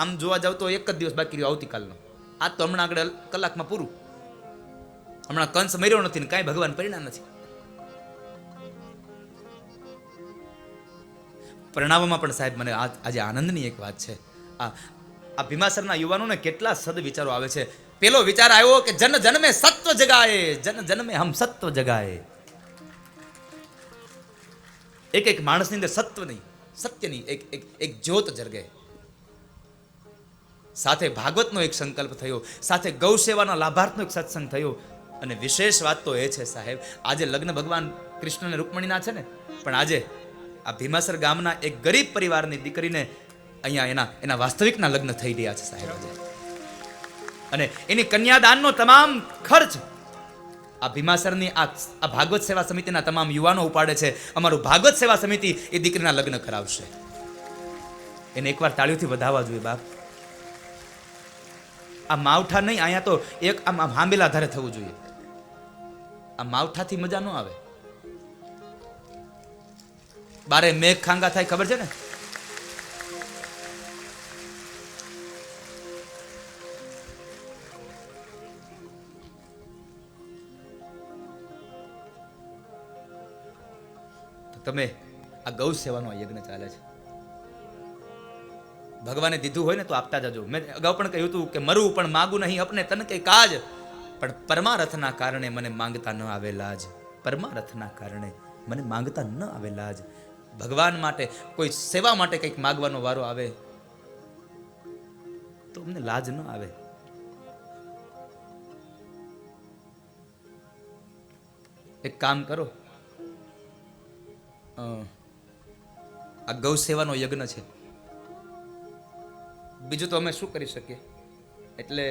આમ જોવા જાવ તો 1 જ દિવસ બાકી રહ્યો આવતીકાલનો. આ તો હમણાં આગળ કલાકમાં પૂરું. હમણાં કંસ મર્યો નથી ને કાંઈ ભગવાન પરિણામ નથી. પરણાવવામાં પણ સાહેબ મને આજે આનંદની એક વાત છે. આ ભીમાસરના યુવાનોને કેટલા સદ વિચારો આવે છે. પેલો વિચાર આવ્યો કે જન જન્મે સત્વ જગાએ, જન જન્મે હમ સત્વ જગાએ. એક માણસની અંદર સત્વની, સત્યની એક જ્યોત જરગે. સાથે ભાગવતનો એક સંકલ્પ થયો, સાથે ગૌ સેવાના લાભાર્થનો એક સત્સંગ થયો. અને વિશેષ વાત તો એ છે સાહેબ, આજે લગ્ન ભગવાન કૃષ્ણ અને રૂકમણીના છે ને, પણ આજે આ ભીમાસર ગામના એક ગરીબ પરિવારની દીકરીને અહીંયા એના વાસ્તવિકના લગ્ન થઈ રહ્યા છે સાહેબ આજે. અને એની કન્યાદાનનો તમામ ખર્ચ આ ભીમાસરની આ ભાગવત સેવા સમિતિના તમામ યુવાનો ઉપાડે છે. અમારું ભાગવત સેવા સમિતિ એ દીકરીના લગ્ન કરાવશે. એને એકવાર તાળીઓથી વધાવવા જોઈએ બાપ. આ માવઠા નહીં, અહીંયા તો એક આમ હાંબેલા ધારે થવું જોઈએ. આ માવઠાથી મજા ન આવે. બારે મેઘ ખાંગા થાય ખબર છે ને? તમે આ ગૌ સેવાનો યજ્ઞ ચાલે છે. ભગવાને દીધું હોય ને તો આપતા જજો. મેં અગાઉ પણ કહ્યું હતું કે મરું પણ માગું નહીં અપને તન કે કાજ, પણ પરમારથના કારણે મને માંગતા ન આવેલા જ. પરમારથના કારણે મને માંગતા ન આવેલા જ. ભગવાન માટે કોઈ સેવા માટે કંઈક માગવાનો વારો આવે તો અમને લાજ ન આવે. એક કામ કરો, આ ગૌ સેવાનો યજ્ઞ છે. બીજું તો અમે શું કરી શકીએ? એટલે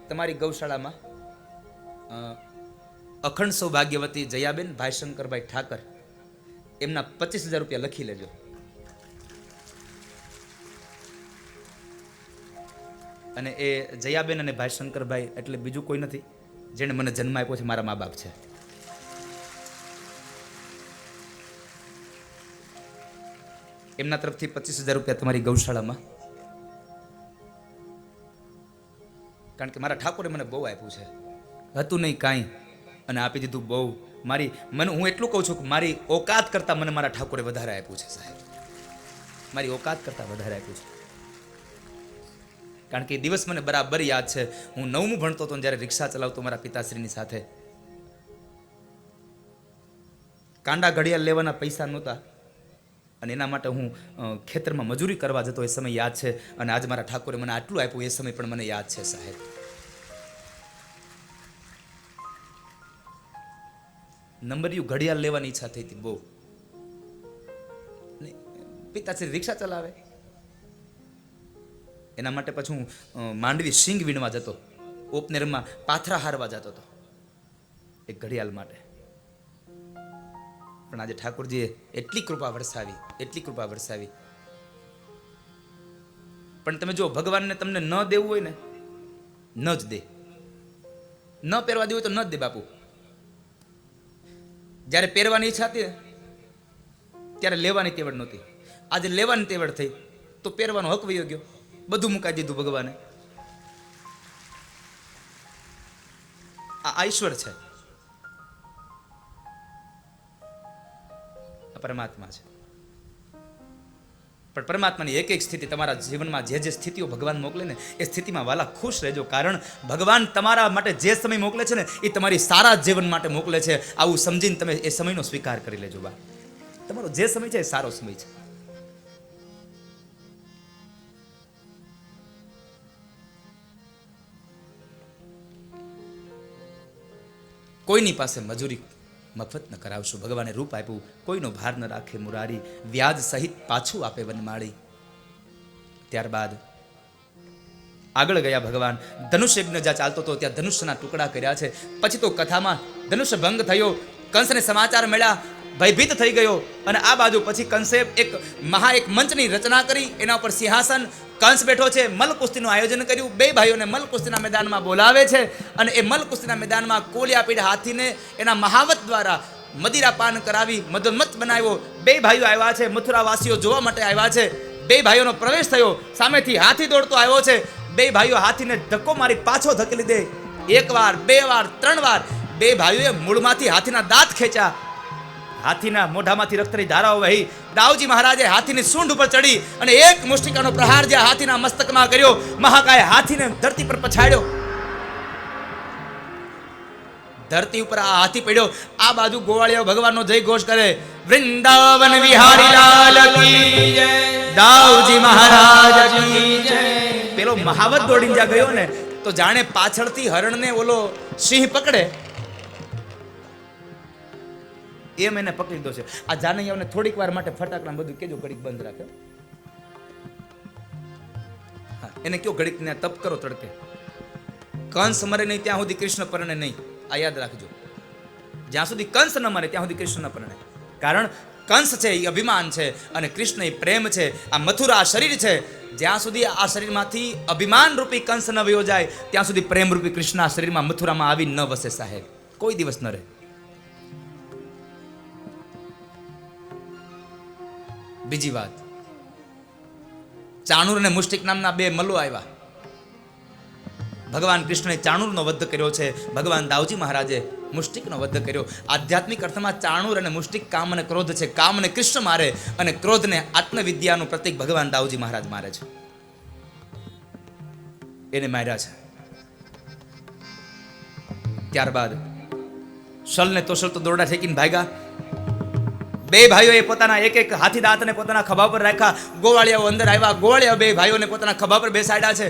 તમારી ગૌશાળામાં અખંડ સૌભાગ્યવતી જયાબેન ભાઈ શંકરભાઈ ઠાકર એમના 25,000 રૂપિયા લખી લેજો. અને એ જયાબેન અને ભાઈ શંકરભાઈ એટલે બીજું કોઈ નથી, જેણે મને જન્મ આપ્યો છે, મારા મા બાપ છે. એમના તરફથી 25,000 રૂપિયા તમારી ગૌશાળામાં. કારણ કે મારા ઠાકોરે મને બહુ આપ્યું છે. હતું નહીં કાંઈ અને આપી દીધું બહુ. હું એટલું કહું છું કે મારી ઓકાત કરતાં મને મારા ઠાકોરે વધારે આપ્યું છે સાહેબ. મારી ઓકાત કરતાં વધારે આપ્યું છે. કારણ કે એ દિવસ મને બરાબર યાદ છે. હું 9મું ભણતો હતો જ્યારે રિક્ષા ચલાવતો મારા પિતાશ્રીની સાથે. કાંડા ઘડિયાળ લેવાના પૈસા નહોતા અને એના માટે હું ખેતરમાં મજૂરી કરવા જતો. એ સમય યાદ છે. અને આજ મારા ઠાકોરે મને આટલું આપ્યું એ સમય પણ મને યાદ છે સાહેબ. નંબરિયું ઘડિયાળ લેવાની ઈચ્છા થઈ હતી બહુ. પિતાશ્રી રિક્ષા ચલાવે એના માટે પછી હું માંડવી સિંગ વીણવા જતો, ઓપનેરમાં પાથરા હારવા જતો હતો એક ઘડિયાળ માટે. પણ આજે ઠાકોરજીએ એટલી કૃપા વરસાવી. પણ તમે જો ભગવાનને તમને ન દેવું હોય ને ન જ દે. ન પહેરવા દેવું હોય તો ન જ દે બાપુ. જ્યારે પહેરવાની ઈચ્છા હતી ત્યારે લેવાની તેવડ નહોતી. આજે લેવાની તેવડ થઈ તો પહેરવાનો હક વયો ગયો. બધું મુકાઈ દીધું ભગવાને. આ ઈશ્વર છે, પરમાત્મા છે. પણ પરમાત્માની એક એક સ્થિતિ તમારા જીવનમાં જે સ્થિતિઓ ભગવાન મોકલે ને એ સ્થિતિમાં વાલા ખુશ રહેજો. કારણ ભગવાન તમારા માટે જે સમય મોકલે છે ને એ તમારી સારા જીવન માટે મોકલે છે. આવું સમજીને તમે એ સમયનો સ્વીકાર કરી લેજો. બા તમારો જે સમય છે એ સારો સમય છે. કોઈની પાસે મજૂરી મફત ન કરાવશો. ભગવાને રૂપ આપ્યું, કોઈનો ભાર ન રાખે મુરારી, વ્યાજ સહિત પાછું આપે વનમાળી. ત્યારબાદ આગળ ગયા ભગવાન. ધનુષ્ય યજ્ઞ જ્યાં ચાલતો હતો ત્યાં ધનુષ્યના ટુકડા કર્યા છે. પછી તો કથામાં ધનુષ્ય ભંગ થયો, કંસને સમાચાર મળ્યા, ભયભીત થઈ ગયો. અને આ બાજુ પછી કંસે એક મંચની રચના કરી, એના ઉપર સિંહાસન, કંસ બેઠો છે. મલકુસ્તીનું આયોજન કર્યું. બે ભાઈઓને મલકુસ્તીના મેદાનમાં બોલાવે છે અને એ મલકુસ્તીના મેદાનમાં કોલિયા પીઢ હાથીને એના મહાવત દ્વારા મદિરા પાન કરાવી મદોન્મત્ત બનાવ્યો. બે ભાઈઓ આવ્યા છે, મથુરાવાસીઓ જોવા માટે આવ્યા છે. બે ભાઈઓનો પ્રવેશ થયો. સામેથી હાથી દોડતો આવ્યો છે. બે ભાઈઓ હાથીને ધક્કો મારી પાછો ધકેલી દે. 1 વાર, 2 વાર, 3 વાર બે ભાઈઓએ મૂળમાંથી હાથીના દાંત ખેંચ્યા. હાથીના મોઢામાંથી રક્તની ધારાઓ વહી. દાઉજી મહારાજે હાથીની સૂંઢ ઉપર ચડી અને એક મુષ્ટિકાનો પ્રહાર જે હાથીના મસ્તકમાં કર્યો. મહાકાય હાથીને ધરતી પર પછાડ્યો. ધરતી ઉપર આ હાથી પડ્યો. આ બાજુ ગોવાળિયા ભગવાનનો જય ઘોષ કરે. વૃંદાવન વિહારી લાલ કી જય, દાઉજી મહારાજ કી જય. પેલો મહાવત દોડીને જ્યાં ગયો ને તો જાણે પાછળથી હરણને ઓલો સિંહ પકડે એમ એને પકડી લીધો છે. આ જાનૈયાઓને થોડીક વાર માટે ફટાકડા બધું કેજો ઘડીક બંધ રાખે. એને કયો ઘડીક ને તપ કરો તડકે. કંસ મરે નહીં ત્યાં સુધી કૃષ્ણ પરણે નહીં. આ યાદ રાખજો. જ્યાં સુધી કંસ ન મરે ત્યાં સુધી કૃષ્ણ ન પરણે. કારણ કંસ છે એ અભિમાન છે અને કૃષ્ણ એ પ્રેમ છે. આ મથુરા શરીર છે, જ્યાં સુધી આ શરીરમાંથી અભિમાન રૂપી કંસ ન વયો જાય ત્યાં સુધી પ્રેમ રૂપી કૃષ્ણ આ શરીરમાં મથુરામાં આવી ન વસે સાહેબ, કોઈ દિવસ ન રહે. બીજી વાત, ચાણૂર અને મુષ્ટિક નામના બે મલ્લો આવ્યા. ભગવાન કૃષ્ણએ ચાણૂરનો વધ કર્યો છે, ભગવાન દાઉજી મહારાજે મુષ્ટિકનો વધ કર્યો. આધ્યાત્મિક અર્થમાં ચાણૂર અને મુષ્ટિક કામ અને ક્રોધ છે. કામને કૃષ્ણ મારે અને ક્રોધને આત્મવિદ્યાનું પ્રતીક ભગવાન દાઉજી મહારાજ મારે છે. એને માર્યા છે. ત્યારબાદ શલને તોશલ તો દોરડા ઠેકીને ભાગ્યા. બે ભાઈઓએ પોતાના એક એક હાથી દાંતને પોતાના ખભા પર રાખ્યા. ગોવાળિયાઓ અંદર આવ્યા. ગોવાળિયા બે ભાઈઓને પોતાના ખભા પર બેસાડ્યા છે.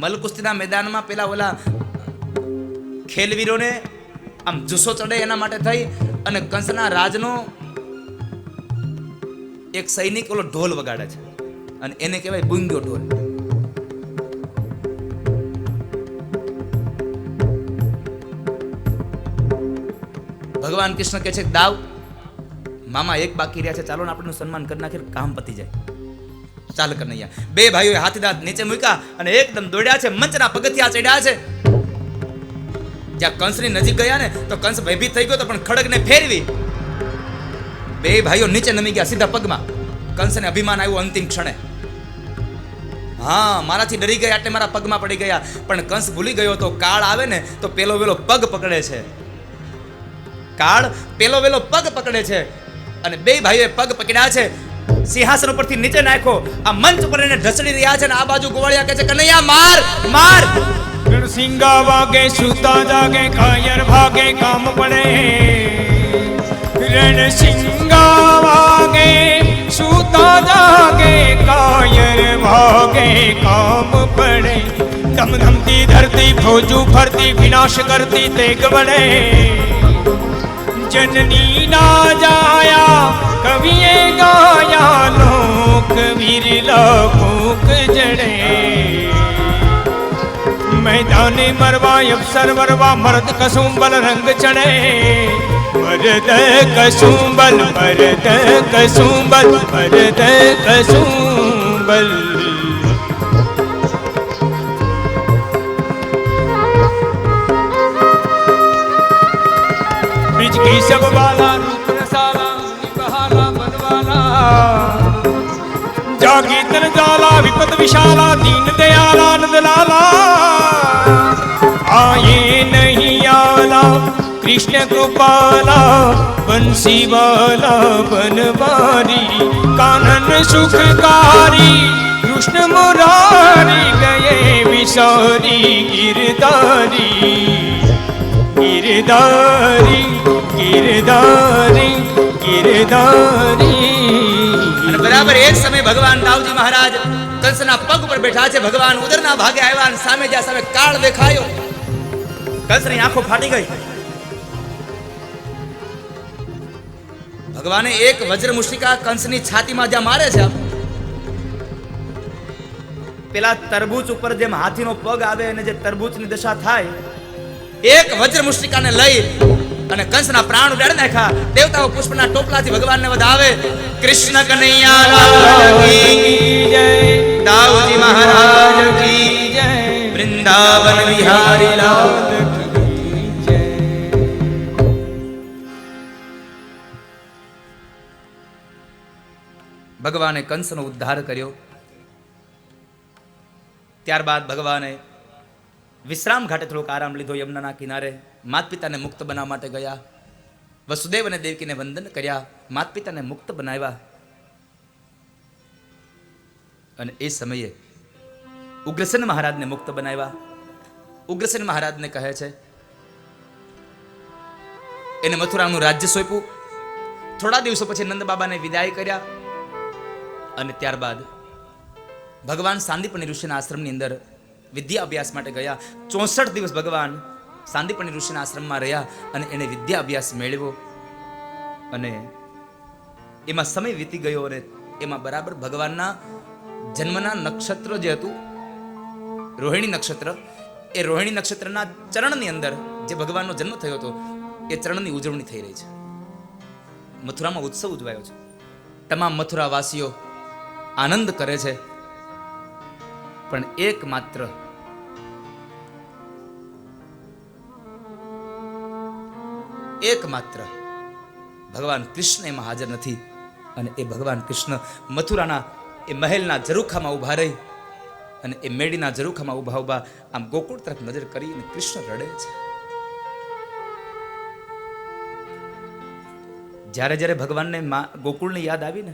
મલકુસ્તીના મેદાનમાં પેલા ઓલા ખેલવીરોને આમ જુસ્સો ચડે એના માટે થઈ અને કંસના રાજનો એક સૈનિક ઓલો ઢોલ વગાડે છે અને એને કહેવાય બુંગ્યો ઢોલ. ભગવાન કૃષ્ણ કહે છે દાવ મામા એક બાકી રહ્યા છે, ચાલો ને આપણું સન્માન કરી નાખીએ, કામ પતી જાય. ચાલ કનૈયા. બે ભાઈઓએ હાથી દાંત નીચે મૂક્યા અને એકદમ દોડ્યા છે, મંચના પગથિયા ચડ્યા છે. જ્યાં કંસની નજીક ગયા ને તો કંસ ભયભીત થઈ ગયો તો પણ ખડગને ફેરવી બે ભાઈઓ નીચે નમી ગયા સીધા પગમાં. કંસને અભિમાન આવ્યું અંતિમ ક્ષણે, હા મારાથી ડરી ગયા એટલે મારા પગમાં પડી ગયા. પણ કંસ ભૂલી ગયો તો કાળ આવે ને તો પેલો વેલો પગ પકડે છે. કાળ પેલો વેલો પગ પકડે છે અને બે ભાઈઓએ પગ પકડ્યા છે. સિંહાસન ઉપરથી નીચે નાખો. આ મંચ ઉપર એને ઢસડી રહ્યા છે અને આ બાજુ ગોવાળિયા કહે છે કનૈયા માર માર. સિંગા વાગે સુતા જાગે કાયર ભાગે કામ પડે. રણ સિંગા વાગે સુતા જાગે કાયર ભાગે કામ પડે. ધમ ધમતી ધરતી ફોજુ ફરતી વિનાશ કરતી તેગ વડે. जननी ना जाया कविए गाया लोक वीरला भूख जड़े. मैदाने मरवा अवसर मरवा मर्द कसुंबल रंग चढ़े. मर्द कसुंबल मर्द कसुंबल मर्द कसुंबल. की सब वाला रूप रसाला निबहाला बनवाला. जागी तन जाला विपद विशाला दीन दयाला नंद लाला. आए नहीं आला कृष्ण गोपाला बंसी वाला बनवारी. कानन सुखकारी कृष्ण मुरारी गए विसारी गिरधारी. गिरधारी गिरधारी गिरधारी. અને બરાબર એક સમય ભગવાન દાઉજી મહારાજ કંસના પગ પર બેઠા છે. ભગવાન ઉદરના ભાગે આવ્યા અને સામે જ્યાં સામે કાળ દેખાયો. કંસની આંખો ફાટી ગઈ. ભગવાને એક વજ્ર મુષ્ટિકા કંસની છાતીમાં જ્યાં મારે છે, પેલા તરબૂચ ઉપર જેમ હાથીનો પગ આવે અને જે તરબૂચની દશા થાય, એક વજ્ર મુષ્ટિકાને લઈ અને કંસના પ્રાણ ઉડાડી નાખ્યા. દેવતાઓ પુષ્પના ટોપલાથી ભગવાનને વધાવે. કૃષ્ણ કનૈયા લાલ કી જય, દાઉજી મહારાજ કી જય, વૃંદાવન વિહારી લાલ કી જય. ભગવાને કંસનો ઉદ્ધાર કર્યો. ત્યારબાદ ભગવાને વિશ્રામ ઘાટે થોડોક આરામ લીધો. યમુનાના કિનારે માત પિતાને મુક્ત બનાવવા માટે ગયા. વસુદેવ અને દેવકીને વંદન કર્યા, માત પિતાને મુક્ત બનાવ્યા. અને એ સમયે ઉગ્રસેન મહારાજને મુક્ત બનાવ્યા. ઉગ્રસેન મહારાજને કહે છે, એને મથુરાનું રાજ્ય સોંપ્યું. થોડા દિવસો પછી નંદ બાબાને વિદાય કર્યા અને ત્યારબાદ ભગવાન સાંદીપની ઋષિના આશ્રમની અંદર વિદ્યા અભ્યાસ માટે ગયા. 64 દિવસ ભગવાન સાંદીપની ઋષિના આશ્રમમાં રહ્યા અને એને વિદ્યા અભ્યાસ મેળવ્યો. અને એમાં સમય વીતી ગયો અને એમાં બરાબર ભગવાનના જન્મના નક્ષત્ર જે હતું રોહિણી નક્ષત્ર, એ રોહિણી નક્ષત્રના ચરણની અંદર જે ભગવાનનો જન્મ થયો હતો એ ચરણની ઉજવણી થઈ રહી છે. મથુરામાં ઉત્સવ ઉજવાયો છે. તમામ મથુરાવાસીઓ આનંદ કરે છે, પણ એકમાત્ર ભગવાન કૃષ્ણ એમાં હાજર નથી. અને એ ભગવાન કૃષ્ણ મથુરાના એ મહેલના ઝરૂખામાં ઊભા રહી અને એ મેડીના ઝરૂખામાં ઊભા ઊભા આમ ગોકુળ તરફ નજર કરીને કૃષ્ણ રડે છે. જ્યારે જ્યારે ભગવાનને ગોકુળની યાદ આવી ને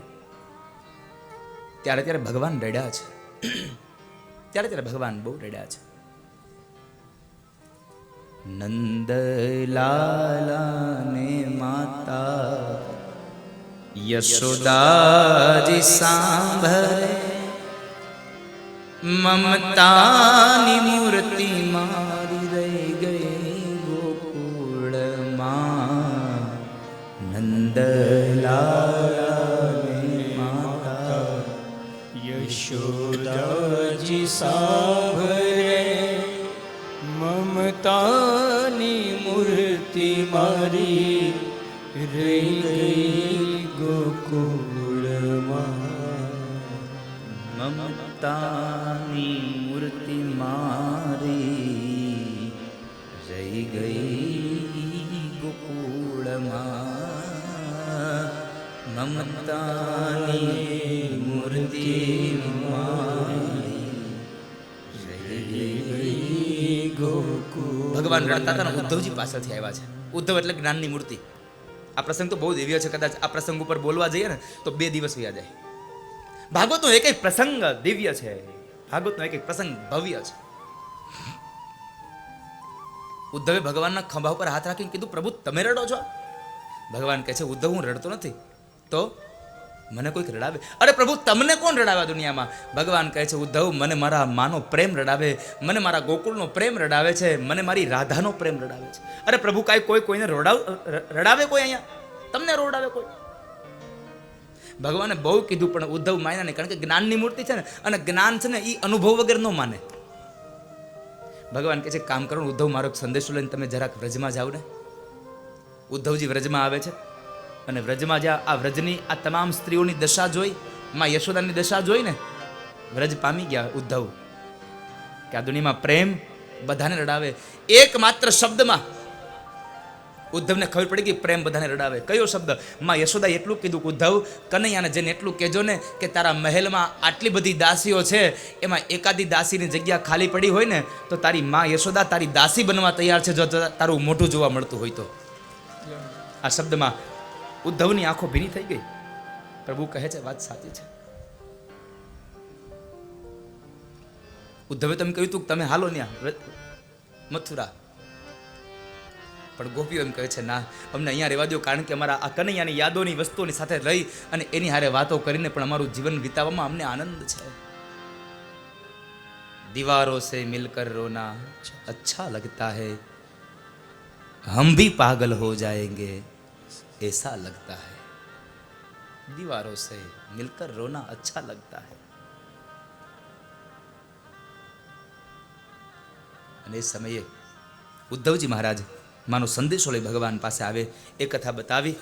ત્યારે ત્યારે ભગવાન રડ્યા છે. ત્યારે ભગવાન બહુ રડ્યા છે. નંદલાલાને માતા યશોદાજી સાંભળે, મમતાની મૂર્તિ મારી રહી ગઈ ગોકુળમાં. નંદલાલાને માતા યશોદાજી સાંભળે, મમતાની મૂર્તિ મારી રહી ગઈ ગોકુળમાં. મમતાની મૂર્તિ મારી રહી ગઈ ગોકુળમાં. મમતાની મૂર્તિ મારી રહી ગઈ ગોકુળ. ભગવાન રડતા હતા ને ઉદ્ધવજી પાસેથી આવ્યા છે. ઉદ્ધવ એટલે જ્ઞાનની મૂર્તિ. આ પ્રસંગ તો બહુ દિવ્ય છે. કદાચ આ પ્રસંગ ઉપર બોલવા જઈએ ને તો 2 દિવસ વયા જાય. ભાગવતનો એક એક પ્રસંગ દિવ્ય છે. ભાગવતનો એક એક પ્રસંગ ભવ્ય છે. ઉદ્ધવે ભગવાનના ખંભા ઉપર હાથ રાખીને કીધું, પ્રભુ તમે રડો છો? ભગવાન કહે છે, ઉદ્ધવ હું રડતો નથી તો મને કોઈક રડાવે. અરે પ્રભુ તમને કોણ રડાવે દુનિયામાં? ભગવાન કહે છે, ઉદ્ધવ મને મારા માનો પ્રેમ રડાવે, મને મારા ગોકુળનો પ્રેમ રડાવે છે, મને મારી રાધાનો પ્રેમ રડાવે છે. અરે પ્રભુ કાંઈ કોઈને રડાવે કોઈ અહીંયા? તમને રોડાવે કોઈ? ભગવાને બહુ કીધું પણ ઉદ્ધવ માન્યા નહીં, કારણ કે જ્ઞાનની મૂર્તિ છે ને, અને જ્ઞાન છે ને એ અનુભવ વગર ન માને. ભગવાન કહે છે, કામ કરો ઉદ્ધવ, મારો સંદેશો લઈને તમે જરાક વ્રજમાં જાઓ ને. ઉદ્ધવજી વ્રજમાં આવે છે અને વ્રજમાં જ્યાં આ વ્રજની આ તમામ સ્ત્રીઓની દશા જોઈ, માં યશોદાની દશા જોઈ ને વ્રજ પામી ગયા ઉદ્ધવ કે આ દુનિયામાં પ્રેમ બધાને રડાવે. એકમાત્ર શબ્દમાં ઉદ્ધવને ખબર પડી ગઈ પ્રેમ બધાને રડાવે. કયો શબ્દ? માં યશોદા એટલું કીધું કે ઉદ્ધવ કનૈયાને જઈને એટલું કહેજો ને કે તારા મહેલમાં આટલી બધી દાસીઓ છે, એમાં એકાદી દાસીની જગ્યા ખાલી પડી હોય ને તો તારી માં યશોદા તારી દાસી બનવા તૈયાર છે, જો તારું મોઢું જોવા મળતું હોય તો. આ શબ્દમાં ઉદ્ધવની આંખો ભીની થઈ ગઈ. પ્રભુ કહે છે, વાત સાચી છે. ઉદ્ધવે તમે કહ્યું તું તમે હાલો ન્યા મથુરા, પણ ગોપીઓ એમ કહે છે ના, અમને અહીંયા રહેવા દો, કારણ કે અમારા આ કનૈયાની યાદોની વસ્તુઓની સાથે રહી અને એની હારે વાતો કરીને પણ અમારું જીવન વિતાવવામાં અમને આનંદ છે. દીવારો સે મિલકર રોના અચ્છા લગતા હૈ, हम भी पागल हो जाएंगे ऐसा लगता है. दीवारों से मिलकर रोना अच्छा लगता है. અને એ સમયે ઉદ્ધવજી મહારાજ માનો સંદેશો લઈ ભગવાન પાસે આવે, એ કથા બતાવી.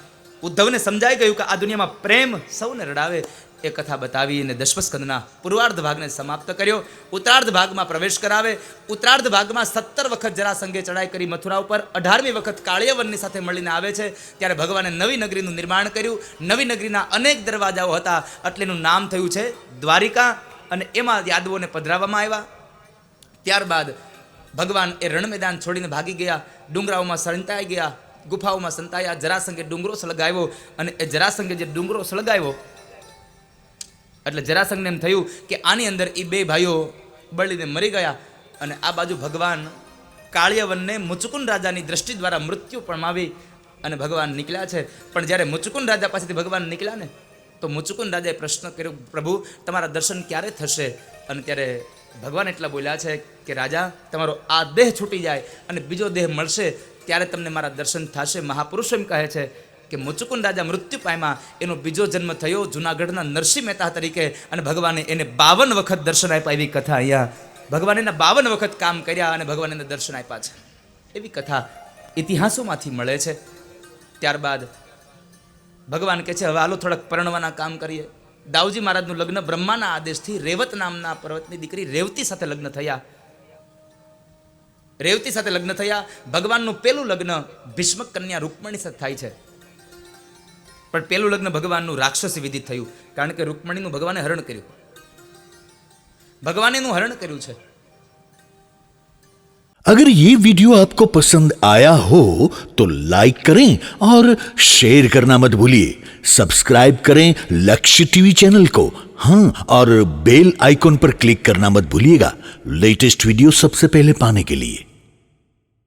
ઉદ્ધવને સમજાઈ ગયું કે આ દુનિયામાં પ્રેમ સૌને રડાવે. એ કથા બતાવી અને દશમસ્કંદના પૂર્વાર્ધ ભાગને સમાપ્ત કર્યો. ઉત્તરાર્ધ ભાગમાં પ્રવેશ કરાવે. ઉત્તરાર્ધ ભાગમાં 17 વખત જરાસંઘે ચડાઈ કરી મથુરા ઉપર, 18મી વખત કાળિયવનની સાથે મળીને આવે છે. ત્યારે ભગવાને નવી નગરીનું નિર્માણ કર્યું. નવી નગરીના અનેક દરવાજાઓ હતા, એટલેનું નામ થયું છે દ્વારિકા. અને એમાં યાદવોને પધરાવવામાં આવ્યા. ત્યારબાદ ભગવાન એ રણ મેદાન છોડીને ભાગી ગયા, ડુંગરાઓમાં સંતાઈ ગયા, ગુફાઓમાં સંતાયા. જરાસંઘે ડુંગરો સળગાવ્યો અને એ જરાસંઘે જે ડુંગરો સળગાવ્યો એટલે જરાસંઘને એમ થયું કે આની અંદર એ 2 ભાઈઓ બળીને મરી ગયા. અને આ બાજુ ભગવાન કાળિયવનને મુચુકુંદ રાજાની દ્રષ્ટિ દ્વારા મૃત્યુ પામાવી અને ભગવાન નીકળ્યા છે. પણ જ્યારે મુચુકુંદ રાજા પાસેથી ભગવાન નીકળ્યા ને તો મુચુકુંદ રાજાએ પ્રશ્ન કર્યો, પ્રભુ તમારા દર્શન ક્યારે થશે? અને ત્યારે ભગવાન એટલા બોલ્યા છે કે રાજા, તમારો આ દેહ છૂટી જાય અને બીજો દેહ મળશે ત્યારે તમને મારા દર્શન થશે. મહાપુરુષો એમ કહે છે કે મુચુકુંદ રાજા મૃત્યુ પામ્યા, એનો બીજો જન્મ થયો જુનાગઢના નરસિંહ મહેતા તરીકે, અને ભગવાને એને 52 વખત દર્શન આપ્યા. એવી કથા અહીંયા ભગવાન એના 52 વખત કામ કર્યા અને ભગવાન એને દર્શન આપ્યા છે. એવી કથા ઇતિહાસોમાંથી મળે છે. ત્યારબાદ ભગવાન કહે છે હવે હાલો થોડાક પરણવાના કામ કરીએ. દાઉજી મહારાજનું લગ્ન બ્રહ્માના આદેશથી રેવત નામના પર્વતની દીકરી રેવતી સાથે લગ્ન થયા. રેવતી સાથે લગ્ન થયા. ભગવાનનું પેલું લગ્ન ભીષ્મક કન્યા રૂકમણી સાથે થાય છે. પણ પેલું લગ્ન ભગવાનનું રાક્ષસી વિધિ થયું, કારણ કે રૂકમણીનું ભગવાને હરણ કર્યું. ભગવાને એનું હરણ કર્યું છે. अगर ये वीडियो आपको पसंद आया हो तो लाइक करें और शेयर करना मत भूलिए. सब्सक्राइब करें लक्ष्य टीवी चैनल को. हाँ, और बेल आइकॉन पर क्लिक करना मत भूलिएगा लेटेस्ट वीडियो सबसे पहले पाने के लिए.